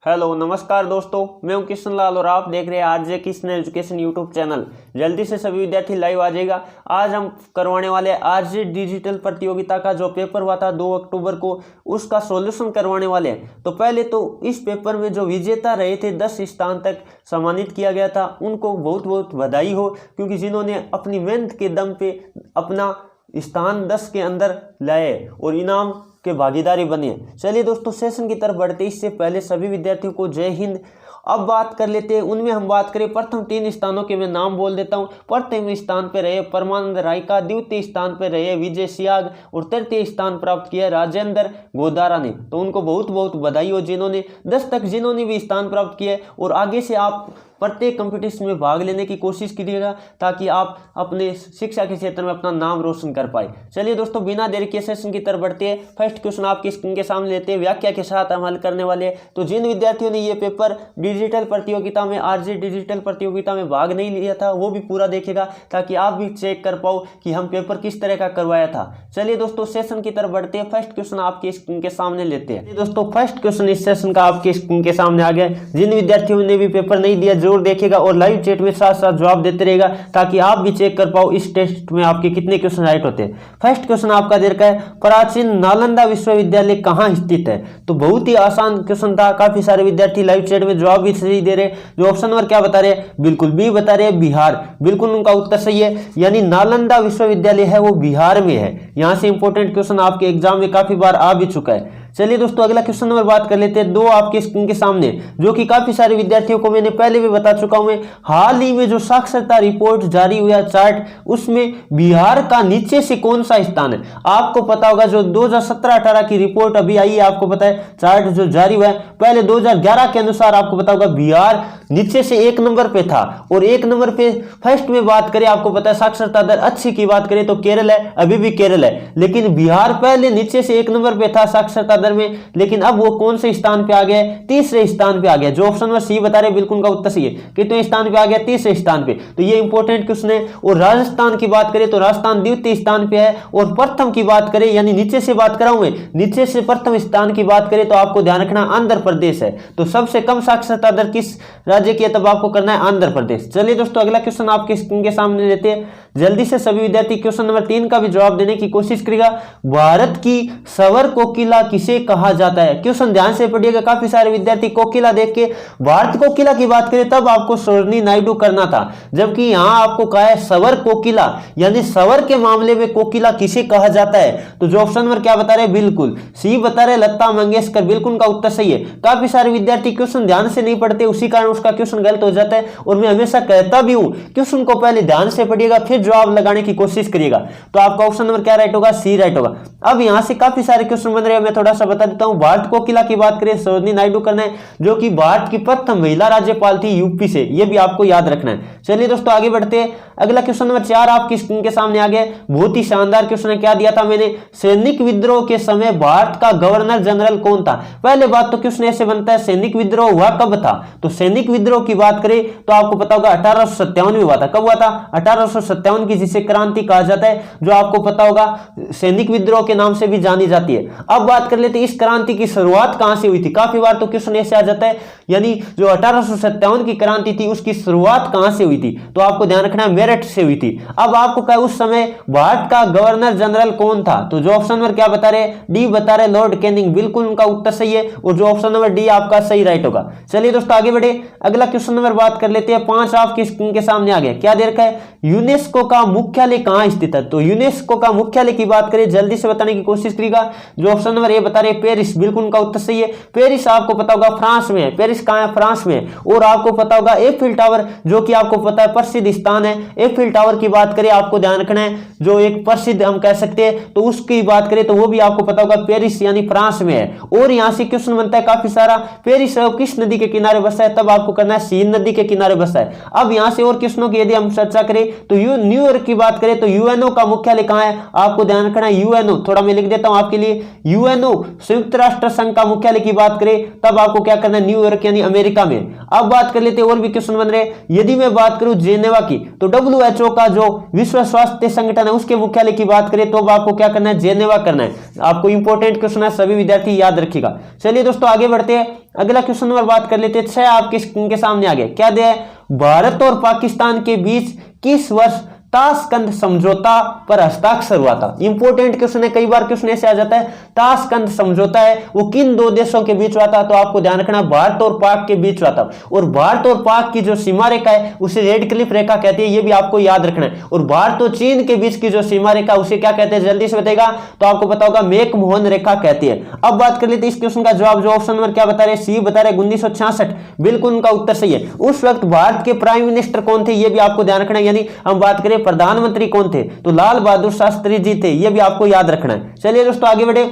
Hello नमस्कार दोस्तों, मैं हूं किशन लाल और आप देख रहे हैं RJ Kishan education YouTube channel. जल्दी से सभी विद्यार्थी लाइव आ जाएगा। आज हम करवाने वाले आरजे डिजिटल प्रतियोगिता का जो पेपर हुआ था 2 अक्टूबर को, उसका सॉल्यूशन करवाने वाले हैं। तो पहले तो इस पेपर में जो विजेता रहे थे 10 स्थान तक सम्मानित किया गया था, उनको बहुत बहुत बधाई हो, क्योंकि जिन्होंने अपनी मेहनत के दम पे अपना स्थान 10 के अंदर लाए और इनाम के भागीदारी बने। चलिए दोस्तों, सेशन की तरफ बढ़ते इससे पहले सभी विद्यार्थियों को जय हिंद। अब बात कर लेते हैं, उनमें हम बात करें प्रथम 3 स्थानों के मैं नाम बोल देता हूं। प्रथम स्थान पर रहे परमानंद रायका, द्वितीय स्थान पर रहे विजय सियाग और तृतीय स्थान प्राप्त किया राजेंद्र गोदारा ने। तो उनको बहुत बहुत बधाई हो जिन्होंने 10 तक जिन्होंने भी स्थान प्राप्त किया। और आगे से आप प्रत्येक कंपटीशन में भाग लेने की कोशिश कीजिएगा ताकि आप अपने शिक्षा के क्षेत्र में अपना नाम रोशन कर पाए। चलिए दोस्तों, बिना देरी के सेशन की तरफ बढ़ते हैं। फर्स्ट क्वेश्चन आपके स्क्रीन के सामने लेते हैं, व्याख्या के साथ हम हल करने वाले हैं। तो जिन विद्यार्थियों ने ये पेपर डिजिटल प्रतियोगिता में आरजे डिजिटल प्रतियोगिता में भाग नहीं लिया था वो भी पूरा देखेगा ताकि आप भी चेक कर पाओ कि हम पेपर किस तरह का करवाया था। चलिए दोस्तों, सेशन की तरफ बढ़ते हैं। फर्स्ट क्वेश्चन आपके स्क्रीन के सामने लेते हैं। दोस्तों, फर्स्ट क्वेश्चन इस सेशन का आपके स्क्रीन के सामने आ गया। जिन विद्यार्थियों ने भी पेपर नहीं दिया जरूर देखेगा और लाइव चैट में साथ साथ जवाब देते रहेगा ताकि आप भी चेक कर पाओ इस टेस्ट में आपके कितने क्वेश्चन राइट होते हैं। फर्स्ट क्वेश्चन आपका दे रखा है, प्राचीन नालंदा विश्वविद्यालय कहां स्थित है। तो बहुत ही आसान क्वेश्चन था, काफी सारे विद्यार्थी लाइव चैट में जवाब भी सही दे रहे। जो ऑप्शन नंबर क्या बता रहे हैं, बिल्कुल बी बता रहे हैं, बिहार। बिल्कुल उनका उत्तर सही है, यानी नालंदा विश्वविद्यालय है वो बिहार में है। यहां से इंपॉर्टेंट क्वेश्चन आपके एग्जाम में काफी बार आ भी चुका है। चलिए दोस्तों, अगला क्वेश्चन नंबर बात कर लेते हैं। 2 आपके स्क्रीन के सामने, जो कि काफी सारे विद्यार्थियों को मैंने पहले भी बता चुका हूं। हाल ही में जो साक्षरता रिपोर्ट जारी हुआ चार्ट, उसमें बिहार का नीचे से कौन सा स्थान है। आपको पता होगा जो 2017-18 की रिपोर्ट अभी आई है, आपको पता है चार्ट जो जारी हुआ है, पहले 2011 के अनुसार आपको पता होगा बिहार नीचे से 1 नंबर पे था। और 1 नंबर पे फर्स्ट में बात करें, आपको पता है साक्षरता दर अच्छी की बात करें तो केरल है, अभी भी केरल है। लेकिन बिहार पहले नीचे से 1 नंबर पे था साक्षरता दर में, लेकिन अब वो कौन से स्थान पे आ गया, तीसरे स्थान पे आ गया। जो ऑप्शन नंबर सी बता रहे बिल्कुल उनका उत्तर सही है। कितने स्थान पे आ गया, तीसरे स्थान पे। तो ये इंपॉर्टेंट क्वेश्चन है। और राजस्थान की बात करें तो राजस्थान द्वितीय स्थान पे है। और प्रथम की बात करें, यानी नीचे से बात कर रहा हूं मैं, नीचे से प्रथम स्थान की बात करें तो आपको ध्यान रखना आंध्र प्रदेश है। तो सबसे कम साक्षरता दर किस राज्य की है, तब आपको करना है आंध्र प्रदेश। चलिए दोस्तों, अगला क्वेश्चन आपके स्क्रीन के सामने लेते हैं। जल्दी से सभी विद्यार्थी क्वेश्चन नंबर 3 का भी जवाब देने की कोशिश करेगा। भारत की सवर कोकिला किसे कहा जाता है। क्वेश्चन ध्यान से पढ़िएगा, काफी सारे विद्यार्थी कोकिला देख के भारत कोकिला की बात करें तब आपको सरोजिनी नायडू करना था, जबकि यहां आपको कहा है सवर कोकिला, यानी सवर के मामले में कोकिला किसे कहा जाता है। तो जो ऑप्शन नंबर क्या बता रहे हैं, बिल्कुल सी बता रहे लता मंगेशकर। बिल्कुल उनका उत्तर सही है। काफी सारे विद्यार्थी क्वेश्चन ध्यान से नहीं पढ़ते, उसी कारण उसका क्वेश्चन गलत हो जाता है। और मैं हमेशा कहता भी हूं क्वेश्चन को पहले ध्यान से पढ़िएगा फिर जवाब लगाने की कोशिश करिएगा। तो आपका ऑप्शन नंबर क्या राइट होगा, सी राइट होगा। अब यहां से काफी सारे क्वेश्चन बन रहे हैं, मैं थोड़ा सा बता देता हूं। भारत कोकिला की बात करें सरोजिनी नायडू करना है, जो कि भारत की प्रथम महिला राज्यपाल थी यूपी से, यह भी आपको याद रखना है। चलिए दोस्तों, आगे बढ़ते हैं। अगला क्वेश्चन नंबर 4 आपकी स्क्रीन के सामने आ गया। बहुत ही शानदार क्वेश्चन है। क्या दिया था मैंने, सैनिक विद्रोह के समय भारत का गवर्नर जनरल कौन था। पहले बात तो क्वेश्चन ऐसे बनता है, सैनिक विद्रोह हुआ कब था। तो सैनिक विद्रोह की बात करें तो आपको पता होगा 1857 में हुआ था। कब हुआ था, 1857 की, जिसे क्रांति कहा जाता है, जो आपको पता होगा सैनिक विद्रोह के नाम से भी जानी जाती है। अब बात कर लेते हैं इस क्रांति की शुरुआत कहां से हुई थी। काफी बार तो क्वेश्चन ऐसे आ जाता है, यानी जो 1857 की क्रांति थी उसकी शुरुआत कहां से हुई थी। तो आपको ध्यान रखना है मेरठ से हुई थी। अब आपको कहा उस समय भारत का गवर्नर जनरल कौन था। तो जो ऑप्शन नंबर क्या बता रहे, डी बता रहे लॉर्ड कैनिंग। बिल्कुल उनका उत्तर सही है और जो ऑप्शन नंबर डी आपका सही राइट होगा। चलिए दोस्तों, आगे बढ़े। अगला क्वेश्चन नंबर बात कर लेते हैं। 5 आपकी स्क्रीन के सामने आ गया। क्या दे रखा है, यूनेस्को का मुख्यालय कहां स्थित है। तो यूनेस्को का मुख्यालय की बात करें, जल्दी से बताने की कोशिश करिएगा। जो ऑप्शन नंबर ए बता रहे पेरिस। बिल्कुल उनका उत्तर सही है। पेरिस आपको पता होगा फ्रांस में है। पेरिस कहां है, फ्रांस में। और आपको पता होगा एफिल टावर, जो कि आपको पता है प्रसिद्ध स्थान है। एफिल टावर की बात करें, आपको ध्यान रखना है, जो एक प्रसिद्ध हम कह सकते हैं, तो उसकी बात करें तो वो भी आपको पता होगा पेरिस यानी फ्रांस में है। और यहां से क्वेश्चन बनता है काफी सारा, पेरिस किस नदी के किनारे बसा है, तब आपको करना है सीन नदी के किनारे बसा है। अब यहां से और क्वेश्चनों की यदि हम चर्चा करें तो न्यूयॉर्क की बात करें तो यूएनओ का मुख्यालय कहां है, आपको ध्यान रखना है यूएनओ, थोड़ा मैं लिख देता हूं आपके लिए, यूएनओ संयुक्त राष्ट्र संघ का मुख्यालय की बात करें तब आपको क्या करना है, न्यूयॉर्क यानी अमेरिका में। अब बात कर लेते हैं और भी क्वेश्चन बन रहे, यदि मैं बात करूं जेनेवा की तो WHO का जो विश्व स्वास्थ्य संगठन है उसके मुख्यालय की बात करें तो अब आपको क्या करना है, जेनेवा करना है। आपको इंपॉर्टेंट क्वेश्चन है, सभी विद्यार्थी याद रखिएगा। चलिए दोस्तों आगे बढ़ते हैं, अगला क्वेश्चन नंबर बात कर लेते हैं 6 आपके सामने आ गया, क्या दिया है, भारत और पाकिस्तान के बीच किस वर्ष ताशकंद समझौता पर हस्ताक्षर हुआ था। इंपॉर्टेंट क्वेश्चन है, कई बार क्वेश्चन ऐसे आ जाता है, ताशकंद समझौता है वो किन दो देशों के बीच हुआ था, तो आपको ध्यान रखना भारत और पाक के बीच हुआ था। और भारत और पाक की जो सीमा रेखा है उसे रेड क्लिफ रेखा कहती है, ये भी आपको याद रखना है। और भारत और चीन के बीच की जो सीमा रेखा उसे क्या कहते हैं, जल्दी से बताएगा तो आपको पता होगा मैक-मोहन रेखा कहती है। अब बात कर लेते हैं इस क्वेश्चन का जवाब, जो ऑप्शन नंबर क्या बता रहे, सी बता रहे 1966, बिल्कुल उनका उत्तर सही है। उस वक्त भारत के प्राइम मिनिस्टर कौन थे, ये भी आपको ध्यान रखना है, यानी हम बात करें प्रधानमंत्री कौन थे तो लाल बहादुर शास्त्री जी थे, ये भी आपको याद रखना है। चलिए दोस्तों आगे बढ़े,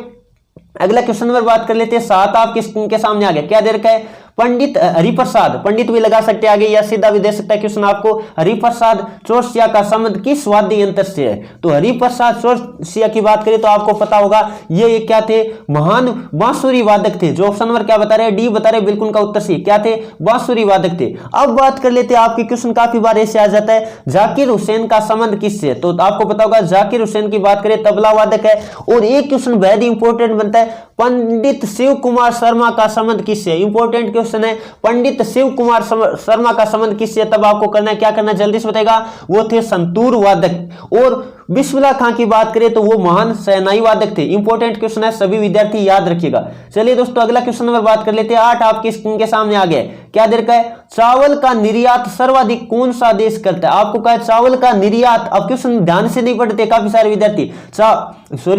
अगला क्वेश्चन नंबर बात कर लेते हैं 7 आपके स्क्रीन के सामने आ गया, क्या दे रखा है, पंडित हरिप्रसाद, पंडित भी लगा सकते आगे या सीधा भी दे सकता है क्वेश्चन आपको, हरिप्रसाद चौरसिया का संबंध किस वाद्य यंत्र से है। तो हरिप्रसाद चौरसिया की बात करें तो आपको पता होगा ये क्या थे, महान बांसुरी वादक थे। जो ऑप्शन नंबर क्या बता रहे हैं, डी बता रहे, बिल्कुल उनका उत्तर सही, क्या थे, बांसुरी वादक थे। अब बात कर लेते हैं, आपके क्वेश्चन काफी बार ऐसे आ जाता है, जाकिर हुसैन का संबंध किससे, तो आपको पता होगा जाकिर हुसैन की बात करें तबला वादक है। और एक क्वेश्चन बेहद इंपॉर्टेंट बनता है, पंडित शिव कुमार शर्मा का संबंध किससे, इंपॉर्टेंट क्वेश्चन है, पंडित शिव कुमार शर्मा का संबंध किससे, तब आपको करना है, क्या करना है, जल्दी से बताएगा, वो थे संतूर वादक। और बिस्मिल्लाह खां की बात करें तो वो महान शहनाई वादक थे। इंपॉर्टेंट क्वेश्चन है, सभी विद्यार्थी याद रखिएगा। चलिए दोस्तों अगला क्वेश्चन नंबर बात कर लेते हैं 8 आपके स्क्रीन के सामने आ गया, क्या दे रखा है, चावल का निर्यात सर्वाधिक कौन सा देश करता है। आपको कहा चावल का निर्यात, अब क्वेश्चन ध्यान से नहीं पढ़ते काफी सारे विद्यार्थी,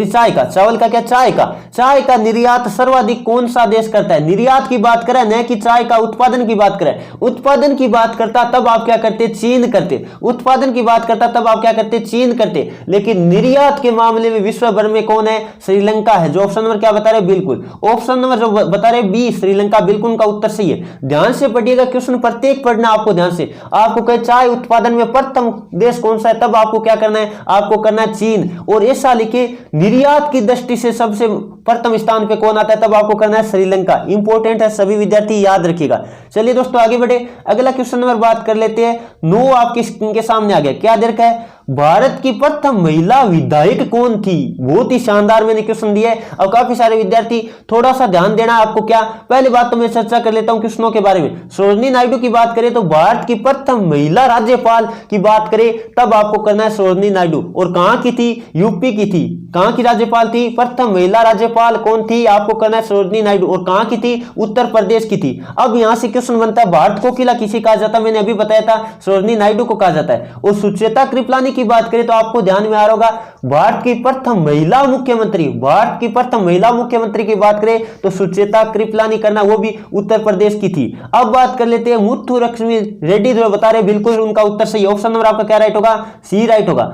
चाय का, चावल का क्या, चाय का निर्यात सर्वाधिक कौन सा देश करता है। निर्यात की बात करें न कि चाय का उत्पादन की बात करें, उत्पादन की बात करता तब आप क्या करते, चीन करते, उत्पादन की बात करता तब आप क्या करते, चीन करते। लेकिन निर्यात के मामले में विश्व भर में कौन है, श्रीलंका है। जो ऑप्शन नंबर क्या बता रहे, बिल्कुल ऑप्शन नंबर जो बता रहे बी श्रीलंका, बिल्कुल उनका उत्तर सही है। ध्यान से पढ़िएगा क्वेश्चन, प्रत्येक पढ़ना आपको ध्यान से। आपको कहे चाय उत्पादन में प्रथम देश कौन सा है, तब आपको क्या करना है, आपको करना है चीन। और ऐसा लिखे निर्यात की दृष्टि से सबसे प्रथम स्थान पे कौन आता है, तब आपको करना है श्रीलंका। इंपॉर्टेंट है, सभी विद्यार्थी याद रखिएगा। चलिए दोस्तों आगे बढ़े, अगला क्वेश्चन नंबर बात कर लेते हैं 9 आपकी स्क्रीन के सामने आ गया, क्या दे रखा है, भारत की प्रथम महिला विधायक कौन थी। बहुत ही शानदार मैंने क्वेश्चन दिया है। अब काफी सारे विद्यार्थी थोड़ा सा ध्यान देना आपको, क्या पहले बात तो मैं चर्चा कर लेता हूं क्वेश्चनों के बारे में। सरोजिनी नायडू की बात करें तो भारत की प्रथम महिला राज्यपाल की बात करें तब आपको करना है सरोजिनी नायडू। और कहां की थी, यूपी की थी। कहां की राज्यपाल थी, प्रथम महिला राज्यपाल कौन थी, आपको करना है सरोजिनी नायडू। और कहां की थी, उत्तर प्रदेश की थी। अब यहां से क्वेश्चन बनता है, भारत को किला किसे कहा जाता है, मैंने अभी बताया था सरोजिनी नायडू को कहा जाता है। और सुचेता कृपलानी की बात करें तो आपको ध्यान में आ रहा होगा, भारत की प्रथम महिला मुख्यमंत्री, भारत की प्रथम महिला मुख्यमंत्री की बात करें तो सुचेता कृपलानी करना, वो भी उत्तर प्रदेश की थी। अब बात कर लेते हैं मुथु लक्ष्मी रेड्डी, जो बता रहे बिल्कुल उनका उत्तर सही। ऑप्शन नंबर आपका क्या राइट होगा, सी राइट होगा।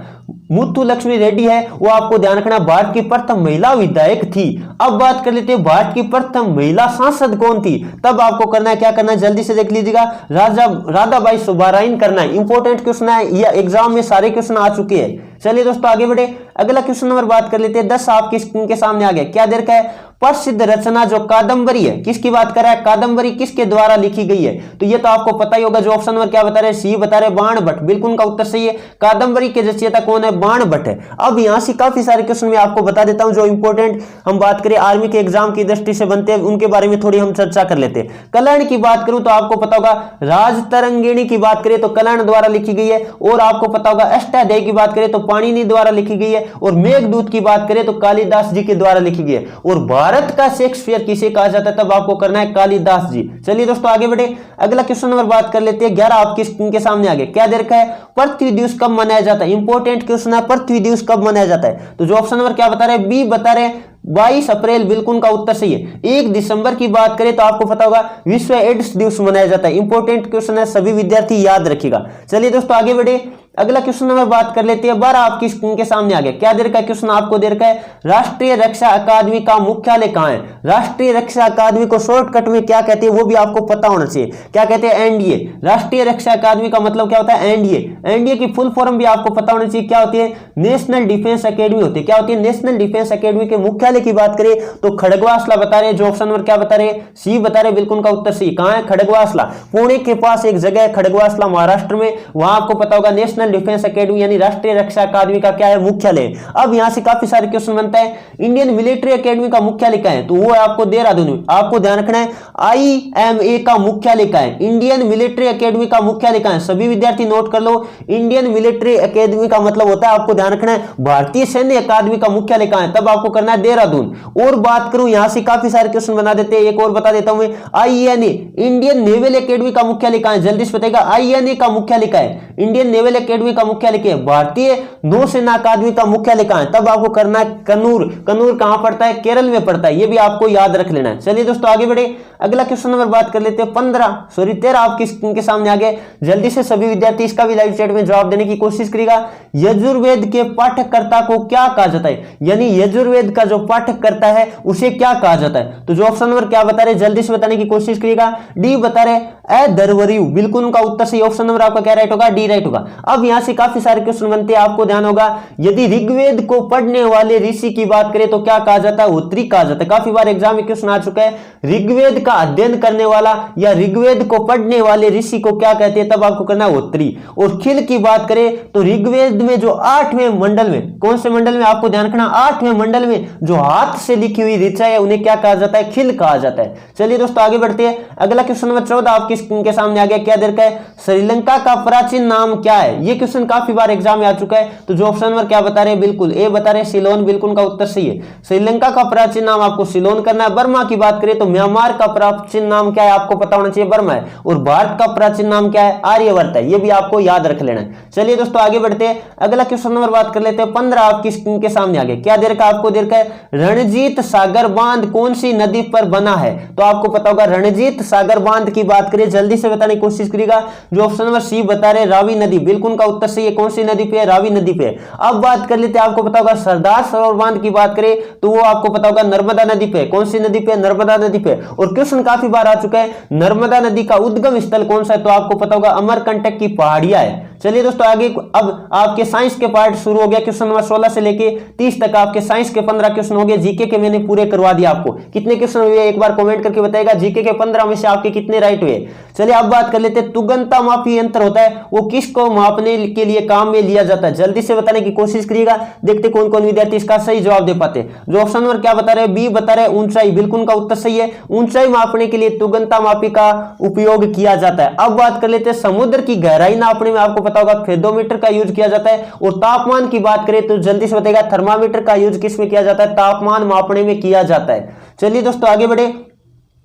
मुथु लक्ष्मी रेड्डी है वो आपको ध्यान रखना भारत की प्रथम महिला विधायक थी। अब बात कर लेते हैं भारत की प्रथम महिला सांसद कौन थी, तब आपको करना है, क्या करना है, जल्दी से देख लीजिएगा, राधाबाई सुब्बारायन करना है। इंपॉर्टेंट क्वेश्चन है, ये एग्जाम में सारे क्वेश्चन आ चुके हैं। चलिए दोस्तों आगे बढ़े, अगला क्वेश्चन नंबर बात कर लेते हैं 10 आपकी स्क्रीन के सामने आ गया, क्या दे रखा है, प्रसिद्ध रचना जो कादंबरी है, किसकी बात कर रहा है, कादंबरी किसके द्वारा लिखी गई है। तो ये तो आपको पता ही होगा। जो ऑप्शन नंबर क्या बता रहे हैं, सी बता रहे बाणभट्ट, बिल्कुल उनका उत्तर सही है। कादंबरी के रचयिता कौन है, बाणभट्ट है। अब यहां से काफी सारे क्वेश्चन मैं आपको बता देता हूं जो इंपॉर्टेंट हम बात करें आर्मी के एग्जाम की दृष्टि से बनते हैं, उनके बारे में थोड़ी हम चर्चा कर लेते हैं। कल्याण की बात करूं तो आपको पता होगा, राजतरंगिणी की बात करें तो कल्याण द्वारा लिखी गई है। और आपको पता होगा अष्टाध्यायी की बात करें तो पाणिनि द्वारा लिखी गई है। और मेघदूत की बात करें तो कालिदास जी के द्वारा लिखी गई है। और भारत का शेक्सपियर किसे कहा जाता है, तब आपको करना है कालिदास जी। चलिए दोस्तों आगे बढ़े, अगला क्वेश्चन नंबर बात कर लेते हैं 11 आपकी स्क्रीन के सामने आगे, क्या दे रखा है, पृथ्वी दिवस कब मनाया जाता है। इंपॉर्टेंट क्वेश्चन है, पृथ्वी दिवस कब मनाया जाता है। तो जो ऑप्शन नंबर क्या बता रहे हैं, बी बता रहे हैं 22 अप्रैल, बिल्कुल उनका उत्तर सही है। 1 दिसंबर की बात करें तो आपको पता होगा विश्व एड्स दिवस मनाया जाता है। इंपॉर्टेंट क्वेश्चन है, सभी विद्यार्थी याद रखिएगा। चलिए दोस्तों आगे बढ़े, अगला क्वेश्चन नंबर बात कर लेते हैं। 12 आपकी स्क्रीन के सामने आ गया। क्या दे रखा है क्वेश्चन आपको दे रखा है, राष्ट्रीय रक्षा अकादमी का मुख्यालय कहां है। राष्ट्रीय रक्षा अकादमी को शॉर्टकट में क्या कहते हैं वो भी आपको पता होना चाहिए। क्या कहते हैं, एनडीए। राष्ट्रीय रक्षा अकादमी का मतलब क्या होता है, एनडीए। एनडीए की फुल फॉर्म भी आपको पता होना चाहिए, क्या होती है, नेशनल डिफेंस अकेडमी होती है। क्या होती है, नेशनल डिफेंस अकेडमी के मुख्यालय की बात करें तो खड़गवासला बता रहे, जो ऑप्शन नंबर क्या बता रहे, सी बता रहे, बिल्कुल का उत्तर सी। कहां है, खड़गवासला। पुणे के पास एक जगह है खड़गवासला, महाराष्ट्र में, वहां आपको पता होगा नेशनल डिफेंस अकेडमी यानी राष्ट्रीय रक्षा अकादमी का क्या है, मुख्यालय। अब यहां से काफी सारे क्वेश्चन बनता है, इंडियन मिलिट्री अकेडमी का मुख्यालय क्या है, तो वो आपको देहरादून में। आपको ध्यान रखना है IMA का मुख्यालय क्या है, इंडियन मिलिट्री अकेडमी का मुख्यालय क्या है। सभी विद्यार्थी नोट कर लो, इंडियन मिलिट्री अकेडमी का मतलब होता है, आपको ध्यान रखना है, भारतीय सैन्य अकादमी का मुख्यालय कहां है, तब आपको करना है देहरादून। और बात करूं यहां से काफी सारे क्वेश्चन बना देते हैं, एक और बता देता हूं मैं, INA इंडियन नेवल अकेडमी का मुख्यालय कहां है, जल्दी से बताएगा। INA का मुख्यालय क्या है, इंडियन नेवल अकेडमी का मुख्यालय क्या है, भारतीय नौसेना अकादमी का मुख्यालय कहां है, तब आपको करना है कन्नूर। कन्नूर कहां पड़ता है, केरल में पड़ता है, ये भी आपको याद रख लेना है। चलिए दोस्तों आगे बढ़े, अगला क्वेश्चन नंबर बात कर लेते हैं। 13 आपकी स्क्रीन के सामने आ गए। जल्दी से सभी विद्यार्थी इसका भी लाइव चैट में जवाब देने की कोशिश करेगा। यजुर्वेद के पाठकर्ता को क्या कहा जाता है, यानी यजुर्वेद का जो पाठक करता है उसे क्या कहा जाता है, तो जो ऑप्शन नंबर क्या बता रहे, जल्दी से बताने की कोशिश करिएगा। डी बता रहे, अधर्वरयु, बिल्कुल उनका उत्तर सही, ऑप्शन नंबर आपका क्या राइट होगा, डी राइट होगा। अब यहां से काफी सारे क्वेश्चन बनते हैं, आपको ध्यान होगा, यदि ऋग्वेद को पढ़ने वाले ऋषि की बात करें तो क्या कहा जाता है, होत्री कहा जाता है। काफी बार एग्जाम में क्वेश्चन आ चुका है, ऋग्वेद का अध्ययन करने वाला या ऋग्वेद को पढ़ने वाले ऋषि को क्या कहते हैं, तब आपको करना है होत्री। और खिल की बात करें तो ऋग्वेद में जो 8वें मंडल में, कौन से मंडल में आपको ध्यान रखना, 8वें मंडल में जो हाथ से लिखी हुई ऋचा है उन्हें क्या कहा जाता है, खिल कहा जाता है। चलिए दोस्तों आगे बढ़ते हैं, अगला क्वेश्चन नंबर 14 आपकी स्क्रीन के सामने आ गया। क्या दे रखा है, श्रीलंका का प्राचीन नाम क्या है, ये क्वेश्चन काफी बार एग्जाम में आ चुका है, तो जो ऑप्शन नंबर क्या बता रहे हैं, बिल्कुल ए बता रहे, सिलोन, बिल्कुल का उत्तर सही है। श्रीलंका का प्राचीन नाम आपको सिलोन करना है। बर्मा की बात करें तो म्यांमार का प्राचीन नाम क्या है, आपको पता होना चाहिए, बर्मा है। और भारत का प्राचीन नाम क्या है, आर्यवर्त है, ये भी आपको याद रख लेना है। चलिए दोस्तों आगे बढ़ते हैं, अगला क्वेश्चन नंबर बात कर लेते हैं। 15 आपकी स्क्रीन के सामने आ गया। क्या दे रखा है, आपको दे रखा है, रणजीत सागर बांध कौन सी नदी पर बना है, तो आपको पता होगा रणजीत सागर बांध की बात करें, जल्दी से बताने की कोशिश करिएगा। जो ऑप्शन नंबर सी बता रहे, रावी नदी, बिल्कुल का उत्तर सही है। कौन सी नदी पे है, रावी नदी पे। अब बात कर लेते हैं, आपको पता होगा सरदार सरोवर बांध की बात करें तो वो आपको पता होगा नर्मदा नदी पे। कौन सी नदी पे, नर्मदा नदी पे। और क्वेश्चन काफी बार आ चुका है, नर्मदा नदी का उद्गम स्थल कौन सा है, तो आपको पता होगा अमरकंटक की पहाड़ियां है। चलिए दोस्तों आगे, अब आपके साइंस के पार्ट शुरू हो गया। क्वेश्चन नंबर 16 से लेके 30 तक आपके साइंस के 15 क्वेश्चन हो गए। जीके के मैंने पूरे करवा दिया। आपको कितने क्वेश्चन हुए एक बार कमेंट करके बताएगा, जीके के 15 में से आपके कितने राइट हुए। चलिए अब बात कर लेते हैं, तुगनता मापी यंत्र होता है वो किसको मापने के लिए काम में लिया जाता है, जल्दी से बताने की कोशिश करिएगा। देखते कौन कौन विद्यार्थी इसका सही जवाब दे पाते। जो ऑप्शन नंबर क्या बता रहे हैं, बी बता रहे ऊंचाई, बिल्कुल का उत्तर सही है। ऊंचाई मापने के लिए तुगनता मापी का उपयोग किया जाता है। अब बात कर लेते हैं, समुद्र की गहराई नापने में आपको पता होगा फेदोमीटर का यूज किया जाता है। और तापमान की बात करें तो जल्दी से बताएगा, थर्मामीटर का यूज किसमें किया जाता है, तापमान मापने में किया जाता है। चलिए दोस्तों आगे बढ़े,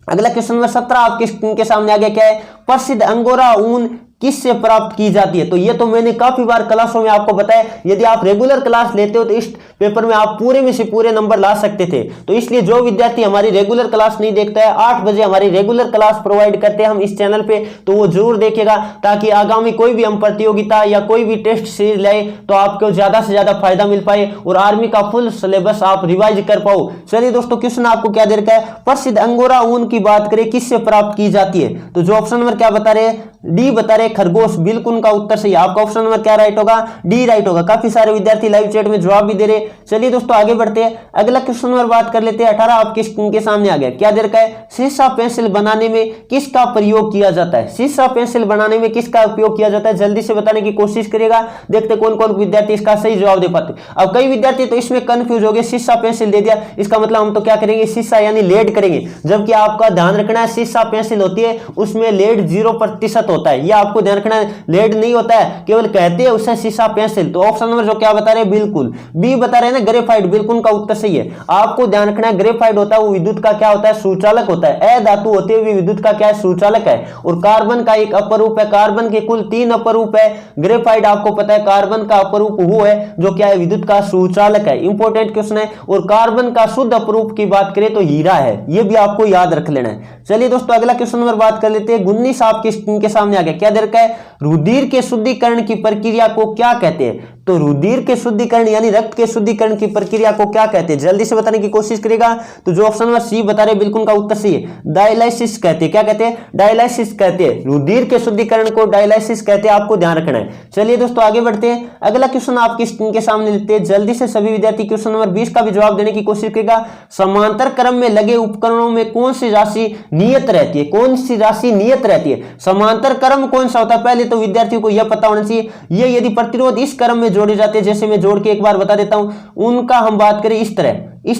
अगला क्वेश्चन नंबर 17 आपके स्क्रीन के सामने आ गया। क्या है, प्रसिद्ध अंगोरा ऊन किससे प्राप्त की जाती है, तो ये तो मैंने काफी बार क्लासों में आपको बताया। यदि आप रेगुलर क्लास लेते हो तो इस पेपर में आप पूरे में से पूरे नंबर ला सकते थे। तो इसलिए जो विद्यार्थी हमारी रेगुलर क्लास नहीं देखता है, 8 बजे हमारी रेगुलर क्लास प्रोवाइड करते हैं हम इस चैनल पे, तो वो जरूर देखेगा, ताकि आगामी कोई भी हम प्रतियोगिता या कोई भी टेस्ट सीरीज लाए तो आपको ज्यादा से ज्यादा फायदा मिल पाए और आर्मी का फुल सिलेबस आप रिवाइज कर पाओ। चलिए दोस्तों क्वेश्चन आपको क्या दे रखा है, प्रसिद्ध अंगोरा ऊन की बात करें किससे प्राप्त की जाती है, तो जो ऑप्शन नंबर क्या बता रहे हैं, डी बता रहे खरगोश, बिल्कुल का उत्तर सही। आपका ऑप्शन नंबर क्या राइट होगा, डी राइट होगा। काफी सारे विद्यार्थी लाइव चैट में जवाब भी दे रहे। चलिए दोस्तों आगे बढ़ते हैं, अगला क्वेश्चन नंबर बात कर लेते हैं। 18 आपके स्क्रीन के सामने आ गया। क्या दे रखा है, शीशा पेंसिल बनाने में किसका प्रयोग किया जाता है, शीशा पेंसिल बनाने में किसका उपयोग किया जाता है, जल्दी से बताने की कोशिश करिएगा। देखते कौन कौन विद्यार्थी इसका सही जवाब दे पाते। अब कई विद्यार्थी तो इसमें कंफ्यूज हो गए, शीशा पेंसिल दे दिया, इसका मतलब हम तो क्या करेंगे, शीशा यानी लेड करेंगे, जबकि आपका ध्यान रखना है शीशा पेंसिल होती है उसमें लेड 0% होता है। यह आपको ध्यान रखना है, लेड नहीं होता है, केवल कहते हैं उसे शीशा पेंसिल। तो ऑप्शन नंबर जो क्या बता रहे हैं, बिल्कुल बी बता रहे हैं ना, ग्रेफाइट, बिल्कुल का उत्तर सही है। आपको ध्यान रखना है, ग्रेफाइट होता है वो विद्युत का क्या होता है, सुचालक होता है। धातु होते हुए विद्युत का क्या है, सुचालक है। और कार्बन का एक अपरूप है, कार्बन के कुल 3 अपरूप है। ग्रेफाइट आपको पता है कार्बन का अपरूप वो है जो क्या है, विद्युत का सुचालक है। इंपॉर्टेंट क्वेश्चन है। और कार्बन का शुद्ध अपरूप की बात करें तो हीरा है, ये भी आपको याद रख लेना है। चलिए दोस्तों अगला क्वेश्चन नंबर बात कर लेते हैं। 19 आपकी स्क्रीन के सामने आ गया। क्या दे रखा है रुधिर के शुद्धिकरण की प्रक्रिया को क्या कहते हैं? तो रुधिर के शुद्धिकरण यानी रक्त के शुद्धिकरण की प्रक्रिया को क्या कहते हैं? जल्दी से बताने की कोशिश करेगा। तो जो ऑप्शन नंबर सी बता रहे बिल्कुल का उत्तर सही है, डायलाइसिस कहते हैं। क्या कहते हैं? डायलाइसिस कहते हैं। रुधिर के शुद्धिकरण को डायलाइसिस कहते हैं, आपको ध्यान रखना है। चलिए दोस्तों आगे बढ़ते हैं। अगला क्वेश्चन आपकी स्क्रीन के सामने लेते हैं। जल्दी से सभी विद्यार्थी क्वेश्चन नंबर 20 का भी जवाब देने की कोशिश करेगा। समांतर क्रम में लगे उपकरणों में कौन सी राशि नियत रहती है? कौन सी राशि नियत रहती है? समांतर क्रम कौन सा होता है? पहले तो विद्यार्थियों को यह पता होना चाहिए। ये यदि प्रतिरोध इस क्रम में जोड़े जाते हैं, जैसे मैं जोड़ के एक बार बता देता हूं, उनका हम बात करें इस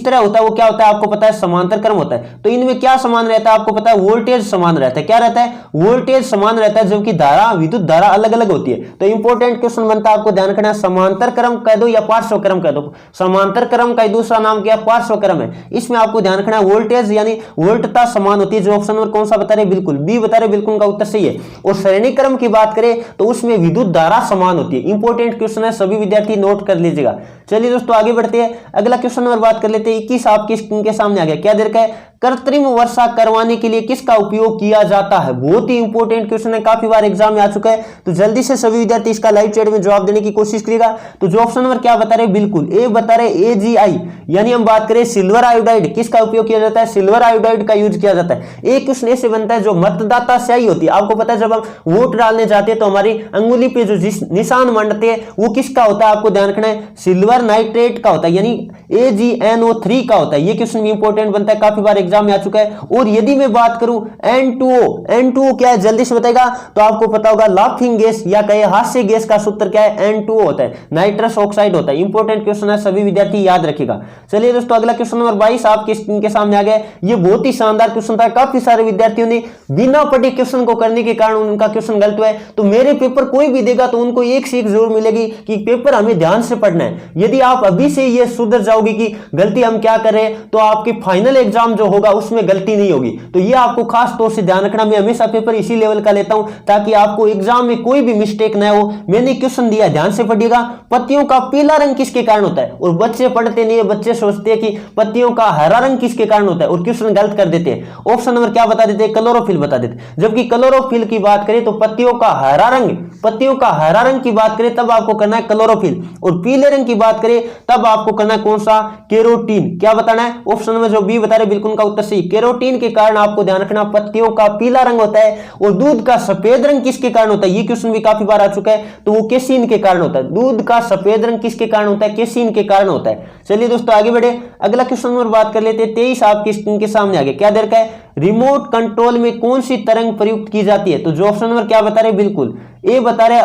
तरह होता है, वो क्या होता है आपको पता है? समांतर क्रम होता है। तो इनमें क्या समान रहता है आपको पता है? वोल्टेज समान रहता है। क्या रहता है? वोल्टेज समान रहता है, जबकि धारा, विद्युत धारा अलग अलग होती है। तो इंपॉर्टेंट क्वेश्चन बनता है, आपको ध्यान रखना है। समांतर क्रम कह दो या पार्श्व क्रम कह दो। समांतर क्रम का दूसरा नाम क्या? पार्श्व क्रम है। इसमें आपको ध्यान रखना है वोल्टेज यानी वोल्टता समान होती है। जो ऑप्शन नंबर कौन सा बता रहे? बिल्कुल बी बता रहे, बिल्कुल का उत्तर सही है। और श्रेणी क्रम की बात करें तो उसमें विद्युत धारा समान होती है। इंपॉर्टेंट क्वेश्चन है, सभी विद्यार्थी नोट कर लीजिएगा। चलिए दोस्तों आगे बढ़ते हैं। अगला क्वेश्चन नंबर बात कर लेते हैं। 21 आपकी स्क्रीन के सामने आ गया। क्या दे रखा है? कृत्रिम वर्षा करवाने के लिए किसका उपयोग किया जाता है? बहुत ही इंपॉर्टेंट क्वेश्चन है, काफी बार एग्जाम में आ चुका है। तो जल्दी से सभी विद्यार्थी इसका लाइव चैट में जवाब देने की कोशिश करेगा। तो जो ऑप्शन नंबर क्या बता रहे? बिल्कुल ए बता रहे, AgI यानी हम बात करें सिल्वर आयोडाइड, किसका उपयोग किया जाता है? सिल्वर आयोडाइड का यूज किया जाता है। एक क्वेश्चन ऐसे बनता है, जो मतदाता स्याही होती है, आपको पता है जब हम वोट डालने जाते हैं तो हमारी अंगुली पे जो निशान मंडते हैं वो किसका होता है? आपको ध्यान रखना है, सिल्वर नाइट्रेट का होता है, यानी AgNO3 का होता है। ये क्वेश्चन भी इंपॉर्टेंट बनता है, काफी बार एग्जाम में आ चुका है। और यदि मैं बात करूं N2O क्या है? जल्दी से बताएगा तो आपको पता होगा, लाफिंग गैस या कहे हास्य गैस का सूत्र क्या है? N2O होता है, नाइट्रस ऑक्साइड होता है। इंपॉर्टेंट क्वेश्चन है, सभी विद्यार्थी याद रखेगा। चलिए दोस्तों अगला क्वेश्चन नंबर 22 आपकी स्क्रीन के सामने आ गया। ये बहुत ही शानदार क्वेश्चन था, काफी सारे विद्यार्थियों ने बिना पढ़े क्वेश्चन को करने के कारण उनका क्वेश्चन गलत हुआ है। तो मेरे पेपर कोई भी देगा तो उनको एक से एक जरूर मिलेगी कि पेपर हमें ध्यान से पढ़ना है। यदि आप अभी से ये सुधर जाओगे कि गलती हम क्या कर रहे हैं, तो आपके फाइनल एग्जाम जो होगा उसमें गलती नहीं होगी। तो ये आपको खास तौर से ध्यान रखना। मैं हमेशा पेपर इसी लेवल का लेता हूं ताकि आपको एग्जाम में कोई भी मिस्टेक ना हो। मैंने क्वेश्चन दिया, ध्यान से पढ़िएगा। पत्तियों का पीला रंग किसके कारण होता है? और बच्चे पढ़ते नहीं है, बच्चे सोचते हैं कि पत्तियों का हरा रंग किसके कारण होता है और क्वेश्चन गलत कर देते हैं। ऑप्शन नंबर क्या बता देते हैं? क्लोरोफिल बता देते। जबकि क्लोरोफिल की बात करें तो पत्तियों का हरा रंग की बात करें तब आपको करना है क्लोरोफिल, और पीले रंग की बात करें तब आपको करना है कौन सा? केरोटीन। क्या बताना है? ऑप्शन नंबर जो बी बता रहे बिल्कुल का उत्तर सही। केरोटीन के कारण आपको ध्यान रखना पत्तियों का पीला रंग होता है। और दूध का सफेद रंग किसके कारण होता है? ये क्वेश्चन भी काफी बार आ चुका है, तो वो केसीन के कारण होता है। दूध का सफेद रंग किसके कारण होता है? केसीन के कारण होता है। चलिए दोस्तों आगे बढ़े, अगला क्वेश्चन नंबर बात कर लेते हैं। 23 आपकी स्क्रीन के सामने आ गया। क्या दे रखा है? रिमोट कंट्रोल में कौन सी तरंग प्रयुक्त की जाती है? तो जो ऑप्शन नंबर क्या बता रहे? बिल्कुल ए बता रहे,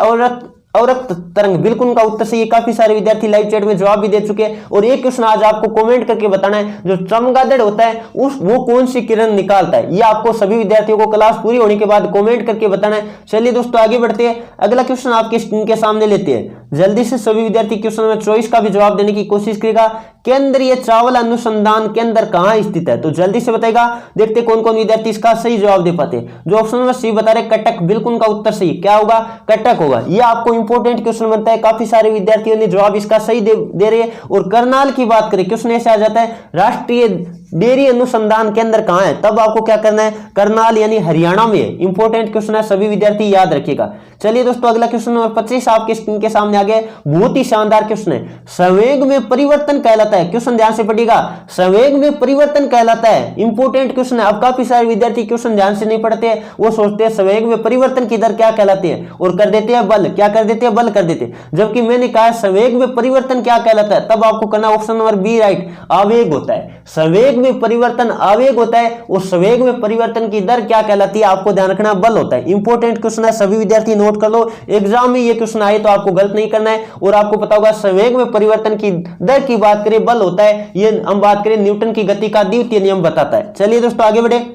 अवरक्त तरंग, बिल्कुल उनका उत्तर सही है। काफी सारे विद्यार्थी लाइव चैट में जवाब भी दे चुके हैं। और एक क्वेश्चन आज आपको कमेंट करके बताना है, जो चमगादड़ होता है वो कौन सी किरण निकालता है? ये आपको सभी विद्यार्थियों को क्लास पूरी होने के बाद कमेंट करके बताना है। चलिए दोस्तों आगे बढ़ते हैं, अगला क्वेश्चन आपके स्क्रीन के सामने लेते हैं। जल्दी से सभी विद्यार्थी क्वेश्चन नंबर 24 का भी जवाब देने की कोशिश करेगा। केंद्रीय चावल अनुसंधान केंद्र कहां स्थित है? तो जल्दी से बताएगा, देखते कौन कौन विद्यार्थी इसका सही जवाब दे पाते हैं। जो ऑप्शन नंबर सी बता रहे कटक, बिल्कुल उनका उत्तर सही। क्या होगा? कटक होगा। यह आपको इंपॉर्टेंट क्वेश्चन बनता है, काफी सारे विद्यार्थियों ने जवाब इसका सही दे रहे हैं। और करनाल की बात करें, क्वेश्चन ऐसे आ जाता है, राष्ट्रीय डेयरी अनुसंधान केंद्र कहां है? तब आपको क्या करना है? करनाल यानी हरियाणा में है। इंपॉर्टेंट क्वेश्चन है, सभी विद्यार्थी याद रखिएगा। चलिए दोस्तों अगला क्वेश्चन नंबर 25 आपके स्क्रीन के सामने आ गया। बहुत ही शानदार क्वेश्चन है, संवेग में परिवर्तन कहलाता है। क्वेश्चन ध्यान से पढ़िएगा, संवेग में परिवर्तन कहलाता है। इंपॉर्टेंट क्वेश्चन है। अब काफी सारे विद्यार्थी क्वेश्चन ध्यान से नहीं पढ़ते, वो सोचते हैं संवेग में परिवर्तन की दर क्या कहलाती है और कर देते हैं बल। क्या कर देते हैं? बल कर देते हैं। जबकि मैंने कहा संवेग में परिवर्तन क्या कहलाता है, तब आपको करना ऑप्शन नंबर बी राइट, आवेग होता है। संवेग में परिवर्तन आवेग होता है और संवेग में परिवर्तन की दर क्या कहलाती है? आपको ध्यान रखना बल होता है। इंपॉर्टेंट क्वेश्चन है, सभी विद्यार्थी नोट कर लो। एग्जाम में ये क्वेश्चन आए तो आपको गलत नहीं करना है। और आपको पता होगा संवेग में परिवर्तन की दर की बात करें बल होता है। ये हम बात करें न्यूटन की गति का द्वितीय नियम बताता है। चलिए दोस्तों आगे बढ़े,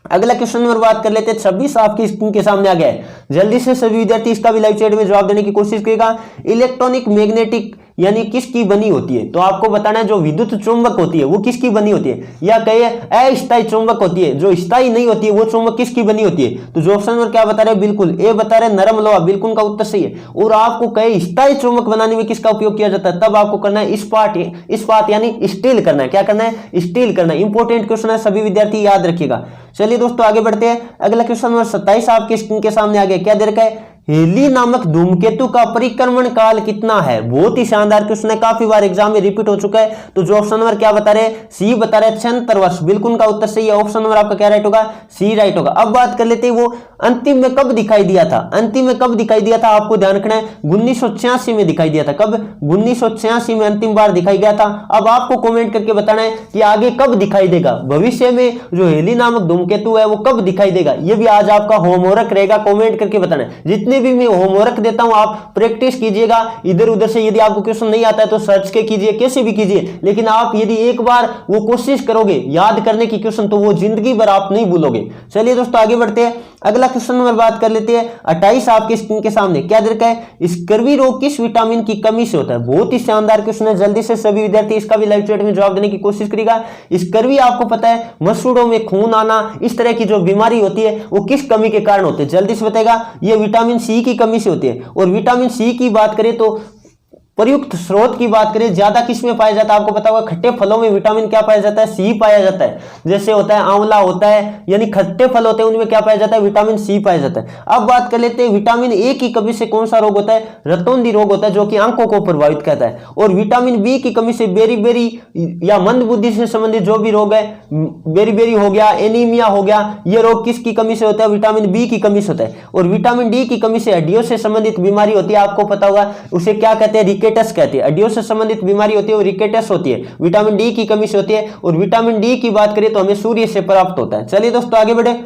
अगला क्वेश्चन नंबर बात कर लेते हैं। 26 आपकी स्क्रीन के सामने आ गया है। जल्दी से सभी विद्यार्थी इसका भी लाइव चैट में जवाब देने की कोशिश करेगा। इलेक्ट्रॉनिक मैग्नेटिक यानी किसकी बनी होती है? तो आपको बताना है जो विद्युत चुंबक होती है वो किसकी बनी होती है, या कहिए अस्थायी चुंबक होती है, जो स्थायी नहीं होती है वो चुंबक किसकी बनी होती है? तो जो ऑप्शन नंबर क्या बता रहे हैं, बिल्कुल ए बता रहे नरम लोहा, बिल्कुल का उत्तर सही है। और आपको कहे स्थायी चुंबक बनाने में किसका उपयोग किया जाता है, तब आपको करना है इस्पात यानी स्टील करना है। क्या करना है? स्टील करना है। इंपॉर्टेंट क्वेश्चन है, सभी विद्यार्थी याद रखिएगा। चलिए दोस्तों आगे बढ़ते हैं। अगला क्वेश्चन नंबर 27 आपके स्क्रीन के सामने आ गया। क्या दे रखा है? हेली नामक धूमकेतु का परिक्रमण काल कितना है? बहुत ही शानदार क्वेश्चन है, काफी बार एग्जाम में रिपीट हो चुका है। तो जो ऑप्शन नंबर क्या बता रहे हैं, सी बता रहे 76 वर्ष, बिल्कुल का उत्तर सही है। ऑप्शन नंबर आपका क्या राइट होगा? सी राइट होगा। अब बात कर लेते हैं वो अंतिम में कब दिखाई दिया था। अंतिम में कब दिखाई दिया था आपको ध्यान रखना है, 1986 में दिखाई दिया था। कब? 1986 में अंतिम बार दिखाई गया था। अब आपको कॉमेंट करके बताना है कि आगे कब दिखाई देगा, भविष्य में जो हेली नामक धूमकेतु है वो कब दिखाई देगा। ये भी आज आपका होमवर्क रहेगा, कॉमेंट करके बताना है। जितने भी मैं होमवर्क देता हूं आप प्रैक्टिस कीजिएगा इधर उधर से। यदि आपको क्वेश्चन नहीं आता है तो सर्च के कीजिए, कैसे भी कीजिए, लेकिन आप यदि एक बार वो कोशिश करोगे याद करने की क्वेश्चन तो वो जिंदगी भर आप नहीं भूलोगे। चलिए दोस्तों आगे बढ़ते हैं। अगला क्वेश्चन नंबर बात कर लेते हैं 28 आपके स्क्रीन के सामने। क्या दे रखा है? स्कर्वी रोग किस विटामिन की कमी से होता है? बहुत ही शानदार क्वेश्चन है, जल्दी से सभी विद्यार्थी इसका भी लाइव चैट में जवाब देने की कोशिश करेगा। स्कर्वी आपको पता है मसूड़ों में खून आना, इस तरह की जो बीमारी होती है वो किस कमी के कारण होती है? जल्दी से बताएगा। ये विटामिन सी की कमी से होती है। और विटामिन सी की बात करें तो प्रयुक्त स्रोत की बात करें ज्यादा किसमें पाया जाता है? आपको पता होगा खट्टे फलों में विटामिन क्या पाया जाता है? सी पाया जाता है। जैसे होता है आंवला होता है, यानी खट्टे फल होते हैं उनमें क्या पाया जाता है? विटामिन सी पाया जाता है। अब बात कर लेते हैं विटामिन ए की कमी से कौन सा रोग होता है? रतौंधी रोग होता है, जो कि आंखों को प्रभावित करता है। और विटामिन बी की कमी से बेरी या मंद बुद्धि से संबंधित जो भी रोग है, बेरी हो गया, एनीमिया हो गया, ये रोग किसकी कमी से होता है? विटामिन बी की कमी से होता है। और विटामिन डी की कमी से हड्डियों से संबंधित बीमारी होती है, आपको पता होगा उसे क्या कहते हैं? रिकेटस कहते हैं। हड्डियों से संबंधित बीमारी होती है वो रिकेटस होती है, विटामिन डी की कमी से होती है। और विटामिन डी की बात करें तो हमें सूर्य से प्राप्त होता है। चलिए दोस्तों आगे बढ़े।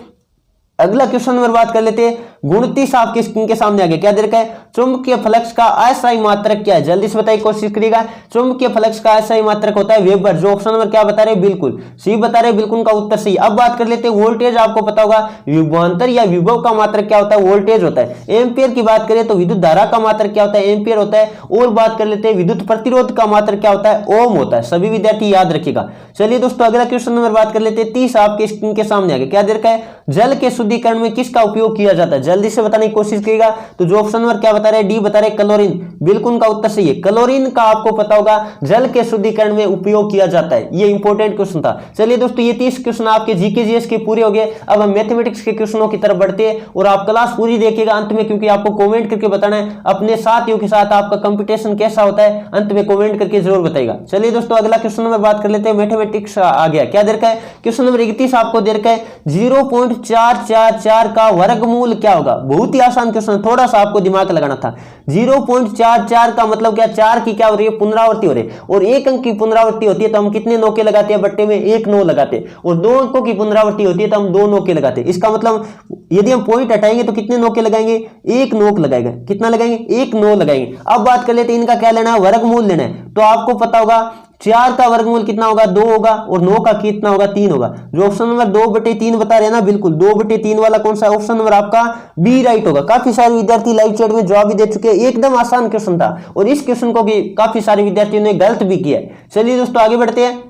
अगला क्वेश्चन नंबर बात कर लेते हैं 29 आपके स्क्रीन के सामने आ गया। क्या दे रखा है? चुंबकीय फ्लक्स का अस्थायी मात्रक क्या है? जल्दी से बताइए, कोशिश करिएगा। चुंबकीय फ्लक्स का अस्थायी मात्रक होता है वेबर। जो ऑप्शन नंबर क्या बता रहे हैं? बिल्कुल सी बता रहे हैं, बिल्कुल का उत्तर सही। अब बात कर लेते हैं वोल्टेज। आपको पता होगा विभवांतर या विभव का मात्रक क्या होता है? वोल्टेज होता है। एम्पियर की बात करें तो विद्युत धारा का मात्रक क्या होता है? एम्पियर होता है। और बात कर लेते हैं विद्युत प्रतिरोध का मात्रक क्या होता है? ओम होता है। सभी विद्यार्थी याद रखिएगा। चलिए दोस्तों अगला क्वेश्चन नंबर बात कर लेते हैं 30 आपके स्क्रीन के सामने आ गया। क्या दे रखा है? जल के शुद्धिकरण में किसका उपयोग किया जाता है? जल्दी से बताने की कोशिश करिएगा। तो जो ऑप्शन नंबर क्या बता रहे हैं? डी बता रहे हैं क्लोरीन, बिल्कुल का उत्तर सही है। क्लोरीन का आपको पता होगा जल के शुद्धिकरण में उपयोग किया जाता है। ये इंपॉर्टेंट क्वेश्चन था। चलिए दोस्तों ये 30 क्वेश्चन आपके जीके जीएस के पूरे हो गए। अब हम मैथमेटिक्स के क्वेश्चनों की तरफ बढ़ते हैं और आप क्लास पूरी देखिएगा अंत में, क्योंकि आपको कमेंट करके बताना है अपने साथियों के साथ आपका कंपटीशन कैसा होता है, अंत में कमेंट करके जरूर बताइएगा। चलिए दोस्तों अगला क्वेश्चन नंबर बात कर लेते हैं। मैथमेटिक्स आ गया। क्या दे रखा है? क्वेश्चन नंबर 31 आपको दे रखा है 0.444 का वर्गमूल क्या होगा? बहुत ही आसान क्वेश्चन, थोड़ा सा आपको दिमाग लगाना था। 0.44 का मतलब क्या? 4 की क्या हो रही है? पुनरावृत्ति हो रही है। और 1 अंक की पुनरावृत्ति होती है तो हम कितने नौके लगाते हैं बट्टे में? 1 9 लगाते हैं। और 2 अंकों की पुनरावृत्ति होती है तो हम 2 नौके लगाते हैं। इसका मतलब यदि हम पॉइंट हटाएंगे तो कितने नौके लगाएंगे? 1 नोक लगाएंगे। कितना लगाएंगे? 1 9 लगाएंगे। अब बात कर लेते हैं इनका क्या लेना है? वर्गमूल लेना है। तो आपको पता होगा 4 का वर्गमूल कितना होगा? 2 होगा। और 9 का कितना होगा? 3 होगा। जो ऑप्शन नंबर 2/3 बता रहे हैं ना, बिल्कुल 2/3 वाला कौन सा? ऑप्शन नंबर आपका बी राइट होगा। काफी सारे विद्यार्थी लाइव चैट में जवाब भी दे चुके हैं। एकदम आसान क्वेश्चन था और इस क्वेश्चन को भी काफी सारे विद्यार्थियों ने गलत भी किया है। चलिए दोस्तों आगे बढ़ते हैं।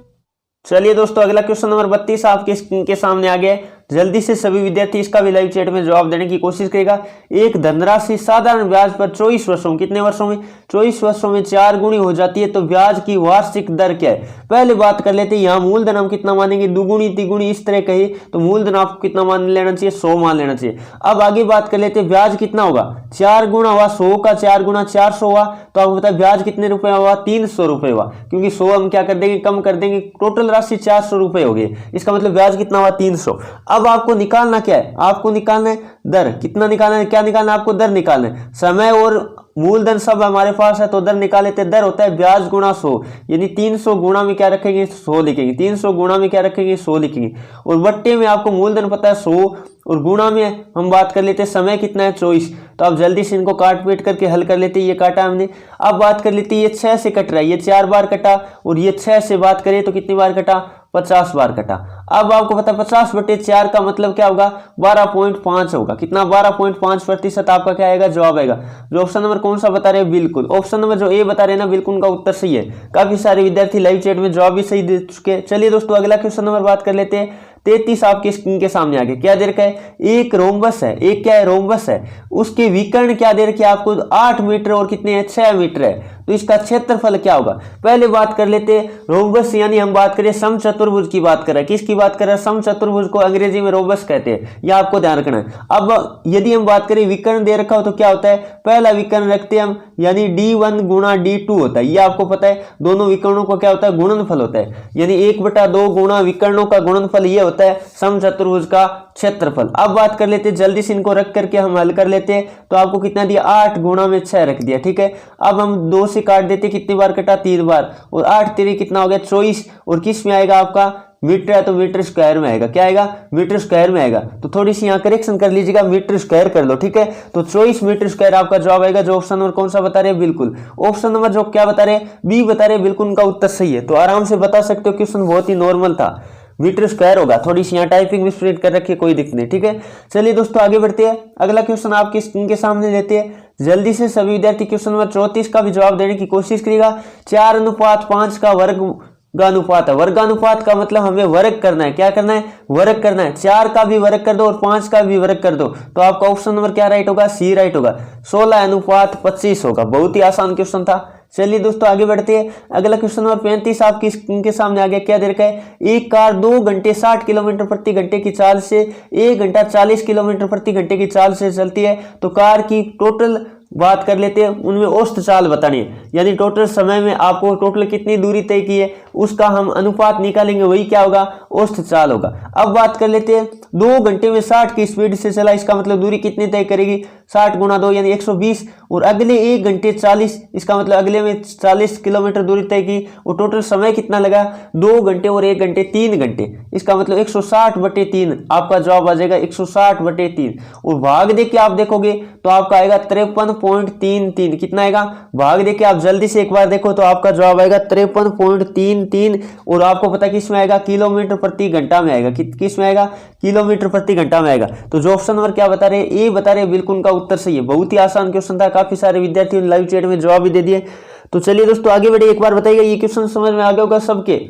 चलिए दोस्तों अगला क्वेश्चन नंबर 32 आपके स्क्रीन के सामने आ गया। जल्दी से सभी विद्यार्थी इसका भी लाइव चैट में जवाब देने की कोशिश करेगा। एक धनराशि साधारण ब्याज पर 24 वर्षों में, कितने वर्षों में? 24 वर्षों में 4 गुनी हो जाती है तो ब्याज की वार्षिक दर क्या है? पहले बात कर लेते हैं यहाँ मूलधन हम कितना मानेंगे? दुगुनी तिगुनी इस तरह कहे तो मूलधन आपको कितना मान लेना चाहिए? 100 मान लेना चाहिए। अब आगे बात कर लेते हैं ब्याज कितना होगा? 4 गुना हुआ 100 का, 4 गुना 400 हुआ तो आपको पता है ब्याज कितने रुपए हुआ? 300 रुपए हुआ, क्योंकि 100 हम क्या कर देंगे? कम कर देंगे। टोटल राशि 400 रुपए हो गई। इसका मतलब ब्याज कितना हुआ? 300। अब आपको निकालना क्या है? आपको निकालना है दर। कितना निकालना है? क्या निकालना है? आपको दर निकालना है। समय और मूलधन सब हमारे पास है तो दर निकाल लेते। दर होता है ब्याज गुणा 100, यानी 300 गुणा में क्या रखेंगे? 100 लिखेंगे। 300 गुणा में क्या रखेंगे? 100 लिखेंगे। और बट्टे में आपको मूलधन पता है 100 और गुणा में हम बात कर लेते हैं समय कितना है? 24। तो आप जल्दी से इनको काट पीट करके हल कर लेते हैं। ये काटा हमने। अब बात कर लेते हैं ये 6 से कट रहा है, ये 4 बार कटा और ये 6 से बात करें तो कितनी बार कटा? 50 बार कटा। अब आपको पता 50/4 का मतलब क्या होगा, 12.5 होगा। कितना, 12.5% आपका क्या आएगा, जवाब आएगा। जो ऑप्शन नंबर कौन सा बता रहे हैं, बिल्कुल ऑप्शन नंबर जो ए बता रहे हैं ना, बिल्कुल उनका उत्तर सही है। काफी सारे विद्यार्थी लाइव चैट में जवाब भी सही दे चुके हैं। चलिए दोस्तों अगला क्वेश्चन नंबर बात कर लेते हैं। 33 आपके स्क्रीन के सामने आगे क्या दे रखा है, एक रोम्बस है, एक क्या है, रोम्बस है। उसके विकर्ण क्या दे रखे आपको, 8 मीटर और कितने हैं, 6 मीटर है। तो इसका क्षेत्रफल क्या होगा, पहले बात कर लेते हैं। रोम्बस यानी हम बात करें समचतुर्भुज की बात कर रहे हैं। किसकी बात कर रहे हैं, समचतुर्भुज को अंग्रेजी में रोम्बस कहते हैं, यह आपको ध्यान रखना है। अब यदि हम बात करें विकर्ण दे रखा हो तो क्या होता है, पहला विकर्ण रखते हैं हम, यानी D1 गुणा D2 होता है। यह आपको पता है, दोनों विकर्णों का क्या होता है, गुणनफल होता है, यानी 1/2 गुणा विकर्णों का गुणनफल ये होता है समचतुर्भुज का क्षेत्रफल। अब बात कर लेते हैं, जल्दी से इनको रख करके हम हल कर लेते हैं। तो आपको कितना दिया, 8 गुणा में 6 रख दिया, ठीक है। अब हम 2 से काट देते, कितनी बार कटा, 3 बार, और 8 3 कितना हो गया, 24। और किस में आएगा आपका, मीटर है तो मीटर स्क्वायर में आएगा। क्या आएगा, मीटर स्क्वायर में आएगा। तो थोड़ी सी यहाँ करेक्शन कर लीजिएगा, मीटर स्क्वायर कर लो, ठीक है। तो 24 मीटर स्क्वायर आपका जवाब आएगा। जो ऑप्शन नंबर कौन सा बता रहे हैं, बिल्कुल ऑप्शन नंबर जो क्या बता रहे हैं, बी बता रहे हैं, बिल्कुल उनका उत्तर सही है। तो आराम से बता सकते हो, क्वेश्चन बहुत ही नॉर्मल था, मीटर स्क्वायर होगा। थोड़ी सी यहाँ टाइपिंग मिस्प्रिंट कर रखी है, कोई दिक्कत नहीं, ठीक है। चलिए दोस्तों आगे बढ़ते हैं। अगला क्वेश्चन आपकी स्क्रीन के सामने लेते हैं। जल्दी से सभी विद्यार्थी क्वेश्चन नंबर 34 का भी जवाब देने की कोशिश करिएगा। 4:5 का वर्गानुपात है। वर्गानुपात का मतलब हमें वर्ग करना है, क्या करना है, वर्ग करना है। 4 का भी वर्ग कर दो और 5 का भी वर्ग कर दो, तो आपका ऑप्शन नंबर क्या राइट होगा, सी राइट होगा। 16:25 होगा। बहुत ही आसान क्वेश्चन था। चलिए दोस्तों आगे बढ़ते हैं। अगला क्वेश्चन नंबर 35 आपकी स्क्रीन के सामने आ गया। क्या दे रखा है, एक कार 2 घंटे 60 किलोमीटर प्रति घंटे की चाल से 1 घंटा 40 किलोमीटर प्रति घंटे की चाल से चलती है। तो कार की टोटल बात कर लेते हैं, उनमें औसत चाल बतानी है, यानी टोटल समय में आपको टोटल कितनी दूरी तय की है उसका हम अनुपात निकालेंगे, वही क्या होगा, औसत चाल होगा। अब बात कर लेते हैं, 2 घंटे में 60 की स्पीड से चला, इसका मतलब दूरी कितनी तय करेगी, 60 गुणा 2 यानी 120। और अगले 1 घंटे 40, इसका मतलब अगले में 40 किलोमीटर दूरी तय की, और टोटल समय कितना लगा, 2 घंटे और 1 घंटे 3 घंटे, इसका मतलब 160/3 आपका जवाब आ जाएगा, 160/3। और भाग दे के आप देखोगे तो आपका आएगा 53.33। कितना आएगा, भाग दे के आप जल्दी से एक बार देखो तो आपका जवाब आएगा 53.33। और आपको पता किस में आएगा, किलोमीटर प्रति घंटा में आएगा। किस में आएगा, किलोमीटर प्रति घंटा में आएगा। तो जो ऑप्शन नंबर क्या बता रहे हैं, ए बता रहे हैं, बिल्कुल उनका उत्तर सही है। बहुत ही आसान क्वेश्चन था, काफी सारे विद्यार्थियों ने लाइव चैट में जवाब भी दे दिए। तो चलिए दोस्तों आगे बढ़े, एक बार बताइएगा ये क्वेश्चन समझ में आ गया होगा सबके।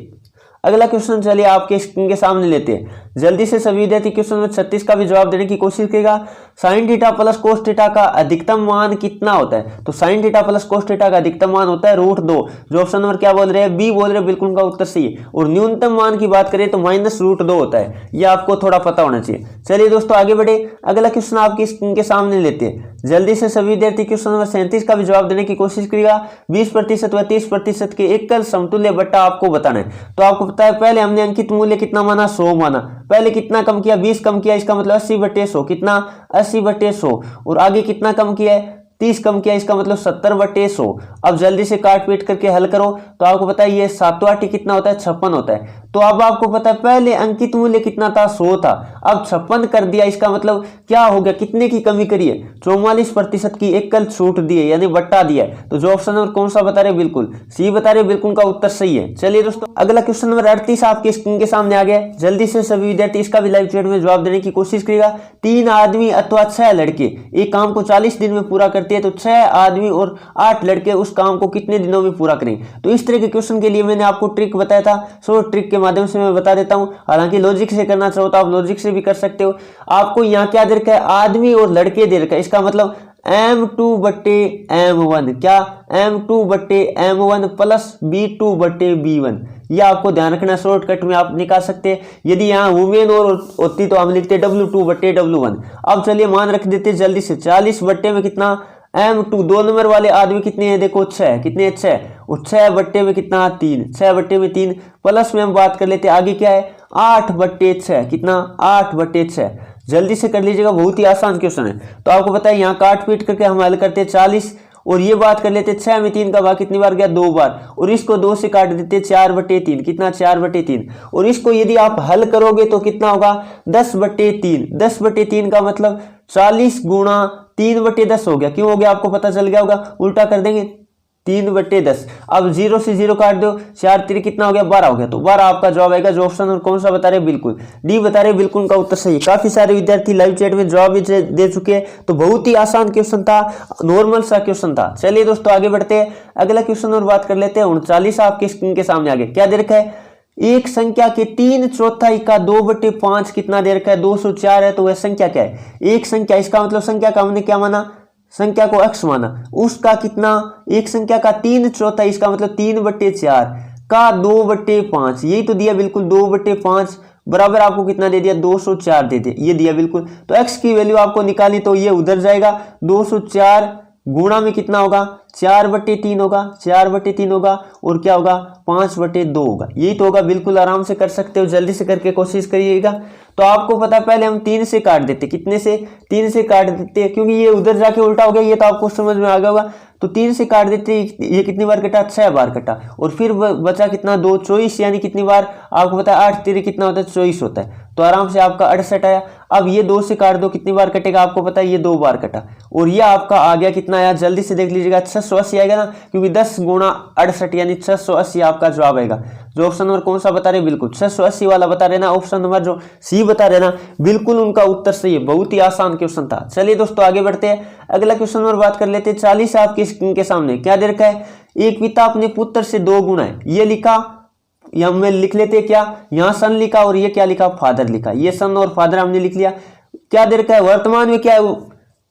अगला क्वेश्चन चलिए आपके स्क्रीन के सामने लेते हैं। जल्दी से सभी विद्यार्थी क्वेश्चन नंबर 36 का भी जवाब देने की कोशिश करेगा। Sine theta plus cos theta का अधिकतम मान कितना होता है। तो sine theta plus cos theta का अधिकतम मान होता है √2। जो ऑप्शन नंबर क्या बोल रहे हैं, बी बोल रहे हैं, बिल्कुल उनका उत्तर सही है। और न्यूनतम मान की बात करें तो -√2 होता है, यह आपको थोड़ा पता होना चाहिए। चलिए दोस्तों आगे बढ़े, अगला क्वेश्चन आपकी स्क्रीन के सामने लेते हैं। जल्दी से सभी विद्यार्थी क्वेश्चन नंबर 37 का भी जवाब देने की कोशिश करिएगा। 20% व 30% के एकल समतुल्य बट्टा आपको बताना है। तो आपको पता है, पहले हमने अंकित मूल्य कितना माना, 100 माना। पहले कितना कम किया, 20 कम किया, इसका मतलब 80/100। कितना, 80/100। और आगे कितना कम किया है, 30 कम किया, इसका मतलब 70/100। अब जल्दी से काट पीट करके हल करो तो आपको पता है ये 7 कितना होता है, 56 होता है। तो अब आपको पता है पहले अंकित मूल्य कितना था, 100 था, अब 56 कर दिया, इसका मतलब क्या हो गया, कितने की कमी करी है, 44% की एकल छूट दी है, यानी बट्टा दिया है। तो जो ऑप्शन नंबर कौन सा बता रहे, बिल्कुल सी बता रहे, बिल्कुल का उत्तर सही है। चलिए दोस्तों अगला क्वेश्चन नंबर 38 आपके स्क्रीन के सामने आ गया। जल्दी से सभी विद्यार्थी इसका भी लाइव चैट में जवाब देने की कोशिश करेगा। 3 आदमी अथवा 6 लड़के एक काम को 40 दिन में पूरा करते हैं, तो 6 आदमी और 8 लड़के उस काम को कितने दिनों में पूरा करें। तो इस तरह के क्वेश्चन के लिए मैंने आपको ट्रिक बताया था, सो ट्रिक के माध्यम से मैं बता देता हूं। हालांकि लॉजिक से करना चाहो तो आप लॉजिक से भी कर सकते हो। आपको यहाँ क्या दे रखा है, आदमी और लड़के दे रखा है, इसका मतलब M2/M1, क्या M2/M1 प्लस B2/B1, यह आपको ध्यान रखना। शॉर्टकट में आप निकाल सकते हैं। यदि यहाँ वुमेन और होती तो हम लिखते W2/W1। अब चलिए मान रख देते जल्दी से, 40 बट्टे में कितना, M2, 2 नंबर वाले आदमी कितने हैं, देखो 6, कितने 6, और 6 बट्टे में कितना, 3, 6 बट्टे में 3, प्लस में हम बात कर लेते हैं आगे क्या है, 8/6, कितना, 8/6। जल्दी से कर लीजिएगा, बहुत ही आसान क्वेश्चन है। तो आपको पता है यहाँ काट पीट करके हम हल करते हैं 40, और ये बात कर लेते 6 में 3 का भाग कितनी बार गया, 2 बार, और इसको 2 से काट देते 4/3, कितना, 4/3। और इसको यदि आप हल करोगे तो कितना होगा, 10/3। 10/3 का मतलब 40 गुणा 3/10 हो गया। क्यों हो गया, आपको पता चल गया होगा, उल्टा कर देंगे 3/10। अब 0 से 0 काट दो, 4 3 कितना हो गया 12 हो गया, तो 12 आपका जवाब आएगा। जो ऑप्शन और कौन सा बता रहे बिल्कुल डी बता रहे, बिल्कुल उनका उत्तर सही है। काफी सारे विद्यार्थी लाइव चैट में जवाब भी दे चुके हैं, तो बहुत ही आसान क्वेश्चन था, नॉर्मल सा क्वेश्चन था। चलिए दोस्तों आगे बढ़ते हैं, अगला क्वेश्चन और बात कर लेते हैं। 39 आपकी स्क्रीन के सामने आगे क्या दे रखा है, एक संख्या के 3/4 का 2/5 कितना दे रखा है, 204 है, तो वह संख्या क्या है। एक संख्या, इसका मतलब संख्या का हमने क्या माना, संख्या को x माना, उसका कितना, एक संख्या का 3/4, इसका मतलब 3/4 का 2/5, यही तो दिया बिल्कुल 2/5 बराबर आपको कितना दे दिया 204 दे दिया, ये दिया बिल्कुल। तो x की वैल्यू आपको निकालनी, तो ये उधर जाएगा, 204 गुणा में कितना होगा 4/3 होगा, 4/3 होगा, और क्या होगा 5/2 होगा, यही तो होगा। बिल्कुल आराम से कर सकते हो, जल्दी से करके कोशिश करिएगा। तो आपको पता है पहले हम 3 से काट देते, कितने से 3 से काट देते, क्योंकि ये उधर जाके उल्टा हो गया, ये तो आपको समझ में आ गया होगा। तो 3 से काट देते, ये कितनी बार कटा 6 बार कटा, और फिर बचा कितना 2 24, यानी कितनी बार आपको पता है 8 3 कितना होता है 24 होता है, तो आराम से आपका 68 आया। अब ये 2 से काट दो, कितनी बार कटेगा आपको पता है, ये 2 बार कटा, और ये आपका आ गया कितना आया, जल्दी से देख लीजिएगा 680 आएगा ना, क्योंकि 10 गुणा 68 यानी 680 आपका जवाब आएगा। जो ऑप्शन नंबर कौन सा बता रहे बिल्कुल 680 वाला बता रहे ना, ऑप्शन नंबर जो सी बता रहे ना, बिल्कुल उनका उत्तर सही है। बहुत ही आसान क्वेश्चन था। चलिए दोस्तों आगे बढ़ते हैं, अगला क्वेश्चन नंबर बात कर लेते हैं। 40 आपकी स्क्रीन के सामने क्या दे रखा है, एक पिता अपने पुत्र से 2 गुना है, ये लिखा, या में लिख लेते हैं क्या, यहाँ सन लिखा और ये क्या लिखा फादर लिखा, ये सन और फादर हमने लिख लिया। क्या दे रखा है, वर्तमान में क्या है,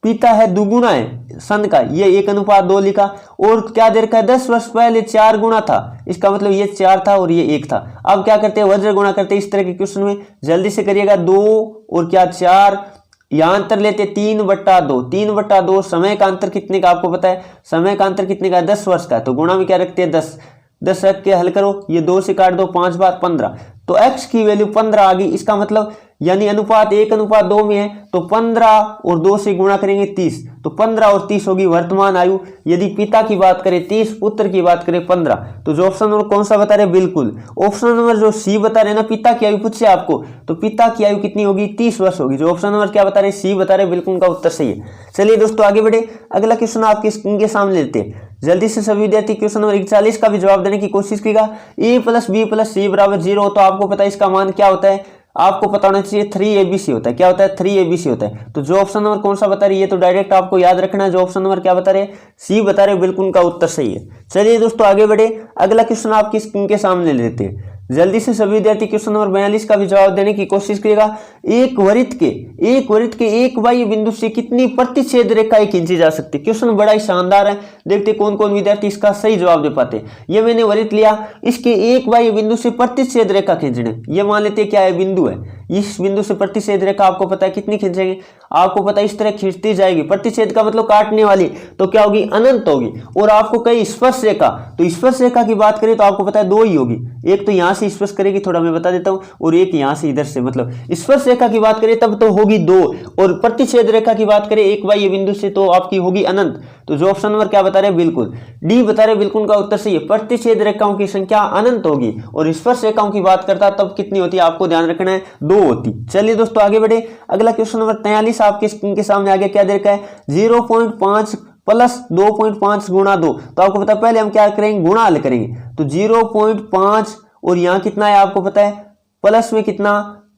पिता है दुगुना है सन का, ये 1:2 लिखा, और क्या दे रखा है 10 वर्ष पहले 4 गुना था, इसका मतलब ये 4 था और ये 1 था। अब क्या करते हैं वज्र गुणा करते हैं, इस तरह के क्वेश्चन में जल्दी से करिएगा। 2 और क्या 4, यहाँ अंतर लेते 3/2, 3/2 समय का अंतर कितने का आपको पता है, समय का अंतर कितने का 10 वर्ष का, तो गुणा में क्या रखते हैं 10, 10 रख के हल करो, ये 2 से काट दो 5 बार 15, तो x की वैल्यू 15 आ गई। इसका मतलब यानी अनुपात 1:2 में है, तो 15 और 2 से गुणा करेंगे 30, तो 15 और 30 होगी वर्तमान आयु। यदि पिता की बात करें 30, पुत्र की बात करें 15, तो जो ऑप्शन नंबर कौन सा बता रहे बिल्कुल ऑप्शन नंबर जो सी बता रहे ना, पिता की आयु पूछे आपको, तो पिता की आयु कितनी होगी 30 वर्ष होगी। जो ऑप्शन नंबर क्या बता रहे सी बता रहे, बिल्कुल उनका उत्तर सही है। चलिए दोस्तों आगे बढ़े, अगला क्वेश्चन आपके स्क्रीन के सामने लेते हैं। जल्दी से सभी विद्यार्थी क्वेश्चन नंबर 41 का भी जवाब देने की कोशिश कीजिएगा। a + b + c = 0, तो आपको पता है इसका मान क्या होता है, आपको पता होना चाहिए 3abc होता है। क्या होता है 3abc होता है। तो जो ऑप्शन नंबर कौन सा बता रही है, तो डायरेक्ट आपको याद रखना है। जो ऑप्शन नंबर क्या बता रहे सी बता रहे, बिल्कुल उनका उत्तर सही है। चलिए दोस्तों आगे बढ़े, अगला क्वेश्चन आपकी स्क्रीन के सामने लेते हैं। जल्दी से सभी विद्यार्थी क्वेश्चन नंबर 42 का भी जवाब देने की कोशिश करिएगा। एक वृत्त के एक बाह्य बिंदु से कितनी प्रतिच्छेद रेखाएं खींची जा सकती है। क्वेश्चन बड़ा ही शानदार है, देखते कौन कौन विद्यार्थी इसका सही जवाब दे पाते हैं। ये मैंने वृत्त लिया, इसके एक बाह्य बिंदु से प्रतिच्छेद रेखा खींचने, ये मान लेते हैं क्या है बिंदु है, इस बिंदु से प्रतिच्छेद रेखा आपको पता है कितनी खींचेंगे, आपको पता है इस तरह खींचती जाएगी। प्रतिच्छेद का मतलब काटने वाली, तो क्या होगी अनंत होगी। और आपको कई स्पर्श रेखा, तो स्पर्श रेखा की बात करें तो आपको पता है 2 ही होगी, एक तो यहाँ से स्पर्श करेगी, थोड़ा मैं बता देता हूँ, और एक यहाँ से इधर से, मतलब स्पर्श रेखा की बात करें तब तो होगी 2, और प्रतिच्छेद रेखा की बात करें एक बाह्य बिंदु से तो आपकी होगी अनंत। तो जो ऑप्शन नंबर क्या बता रहे बिल्कुल डी बता रहे, बिल्कुल का उत्तर सही है। प्रतिच्छेद रेखाओं की संख्या अनंत होगी, और स्पर्श रेखाओं की बात करता तब कितनी होती है आपको ध्यान रखना है 2 होती। चलिए दोस्तों आगे बढ़े, अगला क्वेश्चन नंबर 43 आपके स्क्रीन के सामने आगे क्या दे रखा है, 0.5 + 2.5 × 2, तो आपको पता है पहले हम क्या करेंगे गुणा हल करेंगे, तो 0.5 और यहाँ कितना है आपको पता है प्लस में कितना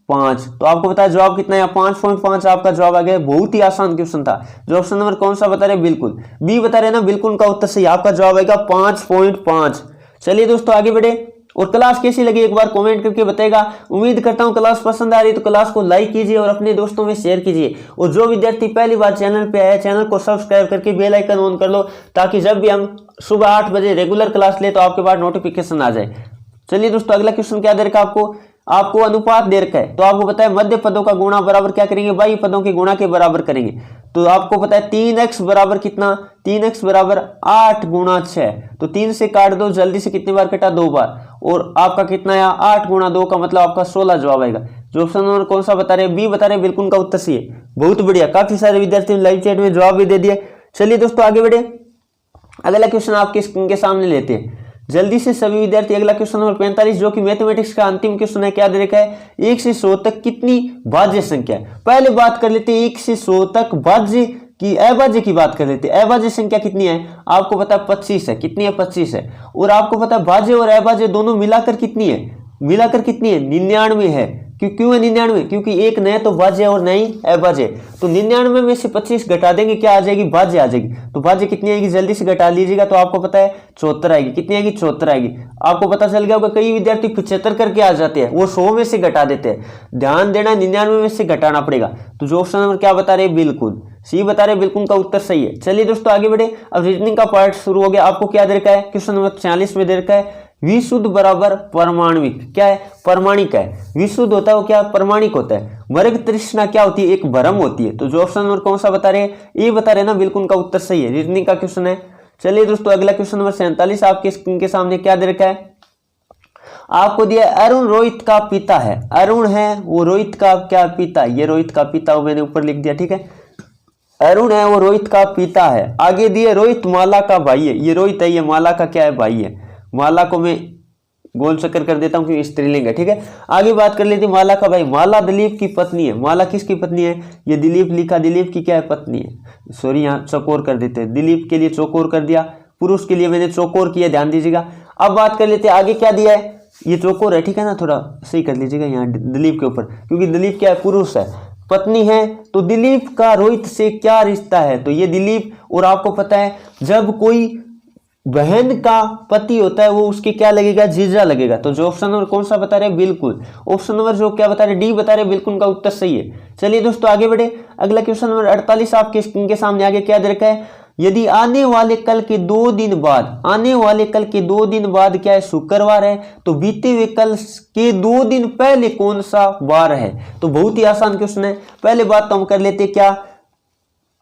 5, तो आपको पता है जवाब कितना है 5.5 आपका जवाब आ गया। बहुत ही आसान क्वेश्चन था। जो ऑप्शन नंबर कौन सा बता रहे बिल्कुल बी बता रहे ना, बिल्कुल उनका उत्तर सही, आपका जवाब आएगा 5.5। चलिए दोस्तों आगे बढ़े, और क्लास कैसी लगी एक बार कमेंट करके बताएगा। उम्मीद करता हूं क्लास पसंद आ रही है तो क्लास को लाइक कीजिए और अपने दोस्तों में शेयर कीजिए, और जो विद्यार्थी पहली बार चैनल पे आए चैनल को सब्सक्राइब करके बेल आइकन ऑन कर लो, ताकि जब भी हम सुबह 8 बजे रेगुलर क्लास ले तो आपके पास नोटिफिकेशन आ जाए। चलिए दोस्तों अगला क्वेश्चन क्या दे रखा आपको अनुपात दे रखा है, तो आपको पता है मध्य पदों का गुणा बराबर क्या करेंगे बाह्य पदों के गुणा के बराबर करेंगे। तो आपको पता है 3x बराबर कितना, 3x बराबर 8 × 6, तो 3 से काट दो, जल्दी से कितनी बार कटा 2 बार, और आपका कितना आया 8 × 2 का मतलब आपका 16 जवाब आएगा। जो ऑप्शन नंबर कौन सा बता रहे बी बता रहे, बिल्कुल उनका उत्तर सही है। बहुत बढ़िया, काफी सारे विद्यार्थी लाइव चैट में जवाब भी दे दिए। चलिए दोस्तों आगे बढ़े, अगला क्वेश्चन आपके स्क्रीन के सामने लेते हैं जल्दी से सभी विद्यार्थी। अगला क्वेश्चन नंबर 45 जो कि मैथमेटिक्स का अंतिम क्वेश्चन है, क्या दे रखा है 1 से 100 तक कितनी भाज्य संख्या है। पहले बात कर लेते हैं 1 से 100 तक भाज्य कि अभाज्य की बात कर लेते हैं। अभाज्य संख्या कितनी है आपको पता है 25 है। कितनी है 25 है। और आपको पता है भाज्य और अभाज्य दोनों मिलाकर कितनी है, मिलाकर कितनी है 99 है। क्यों है 99? क्योंकि एक नया तो भाज्य और नई अभाज्य। तो 99 में से 25 घटा देंगे क्या आ जाएगी, भाज्य आ जाएगी। तो भाज्य कितनी आएगी जल्दी से घटा लीजिएगा, तो आपको पता है 74 आएगी। कितनी आएगी 74 आएगी। आपको पता चल गया होगा कई विद्यार्थी 75 करके आ जाते हैं, वो 100 में से घटा देते हैं। ध्यान देना 99 में से घटाना पड़ेगा। तो जो ऑप्शन नंबर क्या बता रहे बिल्कुल सी बता रहे, बिल्कुल का उत्तर सही है। चलिए दोस्तों आगे बढ़े। अब रीजनिंग का पार्ट शुरू हो गया। आपको क्या दे रखा है, क्वेश्चन नंबर 46 में दे रखा है विशुद्ध बराबर परमाणविक। क्या है, परमाणिक है। विशुद्ध होता है वो क्या, परमाणिक होता है। वर्ग तृष्णा क्या होती है, एक भ्रम होती है। तो जो ऑप्शन नंबर कौन सा बता रहे हैं, ये बता रहे ना, बिल्कुल का उत्तर सही है। रीजनिंग का क्वेश्चन है। चलिए दोस्तों अगला क्वेश्चन नंबर 47 आपके स्क्रीन के सामने क्या दे रखा है, आपको दिया अरुण रोहित का पिता है। अरुण है वो रोहित का क्या पिता, ये रोहित का पिता वो मैंने ऊपर लिख दिया, ठीक है। अरुण है वो रोहित का पिता है। आगे दिए रोहित माला का भाई है। ये रोहित है, ये माला का क्या है, भाई है। माला को मैं गोल चक्कर कर देता हूं क्योंकि स्त्रीलिंग है, ठीक है। आगे बात कर लेते हैं माला का भाई। माला दिलीप की पत्नी है। माला किसकी पत्नी है, ये दिलीप लिखा, दिलीप की क्या है, पत्नी है। सॉरी यहाँ चौकोर कर देते हैं, दिलीप के लिए चौकोर कर दिया, पुरुष के लिए मैंने चौकोर किया, ध्यान दीजिएगा। अब बात कर लेते हैं आगे क्या दिया है, ये चौकोर है, ठीक है ना, थोड़ा सही कर लीजिएगा यहाँ दिलीप के ऊपर, क्योंकि दिलीप क्या है, पुरुष है, पत्नी है। तो दिलीप का रोहित से क्या रिश्ता है, तो ये दिलीप, और आपको पता है जब कोई बहन का पति होता है वो उसके क्या लगेगा, जीजा लगेगा। तो जो ऑप्शन नंबर कौन सा बता रहे हैं, बिल्कुल ऑप्शन नंबर जो क्या बता रहे हैं, डी बता रहे हैं, बिल्कुल का उत्तर सही है। चलिए दोस्तों आगे बढ़े। अगला क्वेश्चन नंबर 48 आपके स्क्रीन के सामने आगे क्या दे रखा है, यदि आने वाले कल के 2 दिन बाद, आने वाले कल के 2 दिन बाद क्या है, शुक्रवार है, तो बीते हुए कल के 2 दिन पहले कौन सा वार है। तो बहुत ही आसान क्वेश्चन है। पहले बात तो हम कर लेते क्या,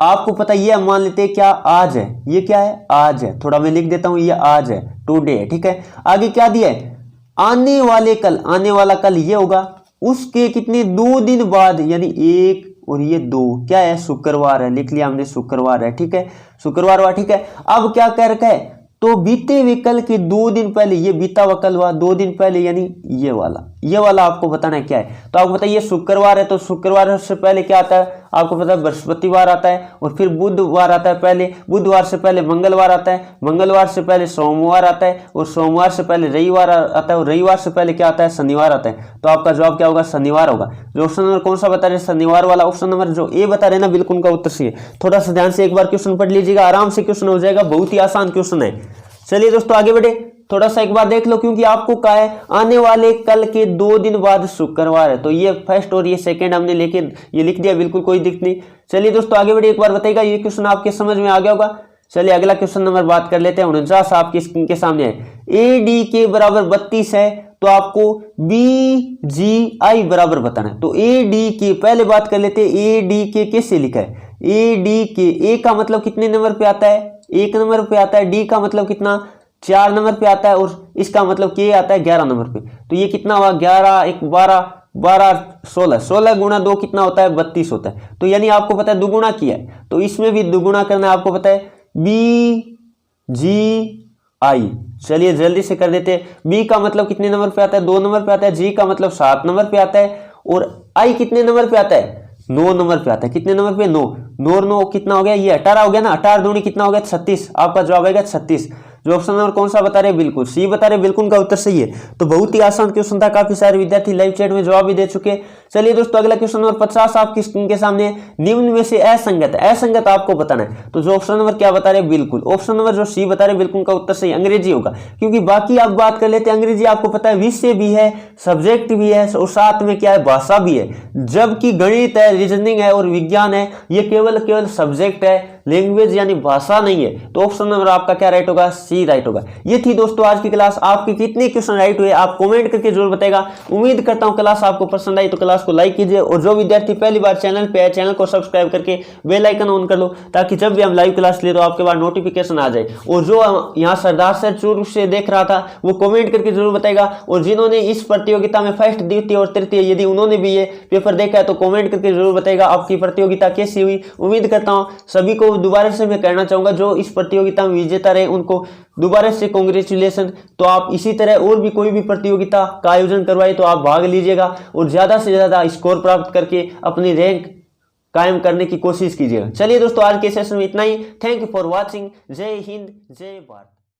आपको पता ये मान लेते हैं क्या, आज है। ये क्या है, आज है। थोड़ा मैं लिख देता हूं, ये आज है, टुडे है, ठीक है। आगे क्या दिया है, आने वाले कल, आने वाला कल ये होगा, उसके कितने 2 दिन बाद, यानी 1 और ये 2 क्या है, शुक्रवार है। लिख लिया हमने, शुक्रवार है, ठीक है, शुक्रवार हुआ, ठीक है। अब क्या कह रखा है, तो बीते हुए कल के 2 दिन पहले, ये बीता हुआ कल हुआ 2 दिन पहले, यानी ये वाला आपको बताना है क्या है। तो आपको बताइए शुक्रवार है, तो शुक्रवार से पहले क्या आता है, आपको पता है बृहस्पतिवार आता है, और फिर बुधवार आता है पहले, बुधवार से पहले मंगलवार आता है, मंगलवार से पहले सोमवार आता है, और सोमवार से पहले रविवार आता है, और रविवार से पहले क्या आता है, शनिवार आता है। तो आपका जवाब क्या होगा, शनिवार होगा। जो ऑप्शन नंबर कौन सा बता रहे हैं, शनिवार वाला। ऑप्शन नंबर जो ए बता रहे हैं ना, बिल्कुल का उत्तर सही है। थोड़ा सा ध्यान से एक बार क्वेश्चन पढ़ लीजिएगा, आराम से क्वेश्चन हो जाएगा, बहुत ही आसान क्वेश्चन है। चलिए दोस्तों आगे बढ़े। थोड़ा सा एक बार देख लो, क्योंकि आपको कहा है आने वाले कल के 2 दिन बाद शुक्रवार है, तो ये फर्स्ट और ये सेकंड हमने लेके ये लिख दिया, बिल्कुल कोई दिक्कत नहीं। चलिए दोस्तों आगे बढ़े। एक बार बताइएगा ये क्वेश्चन आपके समझ में आ गया होगा। चलिए अगला क्वेश्चन नंबर बात कर लेते हैं। 49 आपकी स्क्रीन के सामने है, ए डी के बराबर 32 है, तो आपको बी जी आई बराबर बताना है। तो ए डी के, पहले बात कर लेते हैं ए डी के कैसे लिखा है। ए डी के, ए का मतलब कितने नंबर पे आता है, 1 नंबर पे आता है। डी का मतलब कितना, 4 नंबर पे आता है, और इसका मतलब के आता है 11 नंबर पे। तो ये कितना हुआ, 11 1 12 12 16, 16 गुणा 2 कितना होता है, 32 होता है। तो यानी आपको पता है दुगुना किया है, तो इसमें भी दुगुना करना है। आपको पता है बी जी आई। चलिए जल्दी से कर देते हैं। बी का मतलब कितने नंबर पे आता है, 2 नंबर पे आता है। जी का मतलब 7 नंबर पे आता है, और आई कितने नंबर पे आता है, 9 नंबर पे आता है। कितने नंबर पे, 9 9 9 कितना हो गया, ये 18 हो गया ना, 18 दूनी कितना हो गया, 36। आपका जवाब आएगा 36। जो ऑप्शन नंबर कौन सा बता रहे हैं, बिल्कुल सी बता रहे हैं, बिल्कुल का उत्तर सही है। तो बहुत ही आसान क्वेश्चन था, काफी सारे विद्यार्थी लाइव चैट में जवाब भी दे चुके हैं। चलिए दोस्तों अगला क्वेश्चन नंबर 50 आपकी स्क्रीन के सामने, निम्न में से असंगत, असंगत आपको बताना है। तो जो ऑप्शन नंबर क्या बता रहे हैं, बिल्कुल ऑप्शन नंबर जो सी बता रहे हैं, बिल्कुल का उत्तर सही अंग्रेजी होगा, क्योंकि बाकी आप बात कर लेते हैं अंग्रेजी आपको पता है विषय भी है, सब्जेक्ट भी है, और साथ में क्या है, भाषा भी है। जबकि गणित है, रीजनिंग है और विज्ञान है, ये केवल सब्जेक्ट है, लैंग्वेज यानी भाषा नहीं है। तो ऑप्शन नंबर आपका क्या राइट होगा, सी राइट होगा। ये थी दोस्तों आज की क्लास। आपके कितने क्वेश्चन राइट हुए आप कमेंट करके जरूर बताएगा। उम्मीद करता हूं क्लास आपको पसंद आई, तो क्लास को लाइक कीजिए, और जो विद्यार्थी पहली बार चैनल पे आए चैनल को सब्सक्राइब करके बेल आइकन ऑन कर लो, ताकि जब भी हम लाइव क्लास ले तो आपके पास नोटिफिकेशन आ जाए। और जो यहाँ सरदार सर चूरू से देख रहा था वो कमेंट करके जरूर बताएगा, और जिन्होंने इस प्रतियोगिता में फर्स्ट द्वितीय और तृतीय यदि उन्होंने भी ये पेपर देखा है तो कमेंट करके जरूर बताएगा आपकी प्रतियोगिता कैसी हुई। उम्मीद करता हूँ सभी को दोबारा से मैं कहना चाहूंगा जो इस प्रतियोगिता में विजेता रहे उनको दोबारा से कांग्रेचुलेशन। तो आप इसी तरह और भी कोई भी प्रतियोगिता का आयोजन करवाए तो आप भाग लीजिएगा, और ज्यादा से ज्यादा स्कोर प्राप्त करके अपनी रैंक कायम करने की कोशिश कीजिएगा। चलिए दोस्तों, आज के सेशन में इतना ही। Thank you for watching. जय हिंद, जय भारत।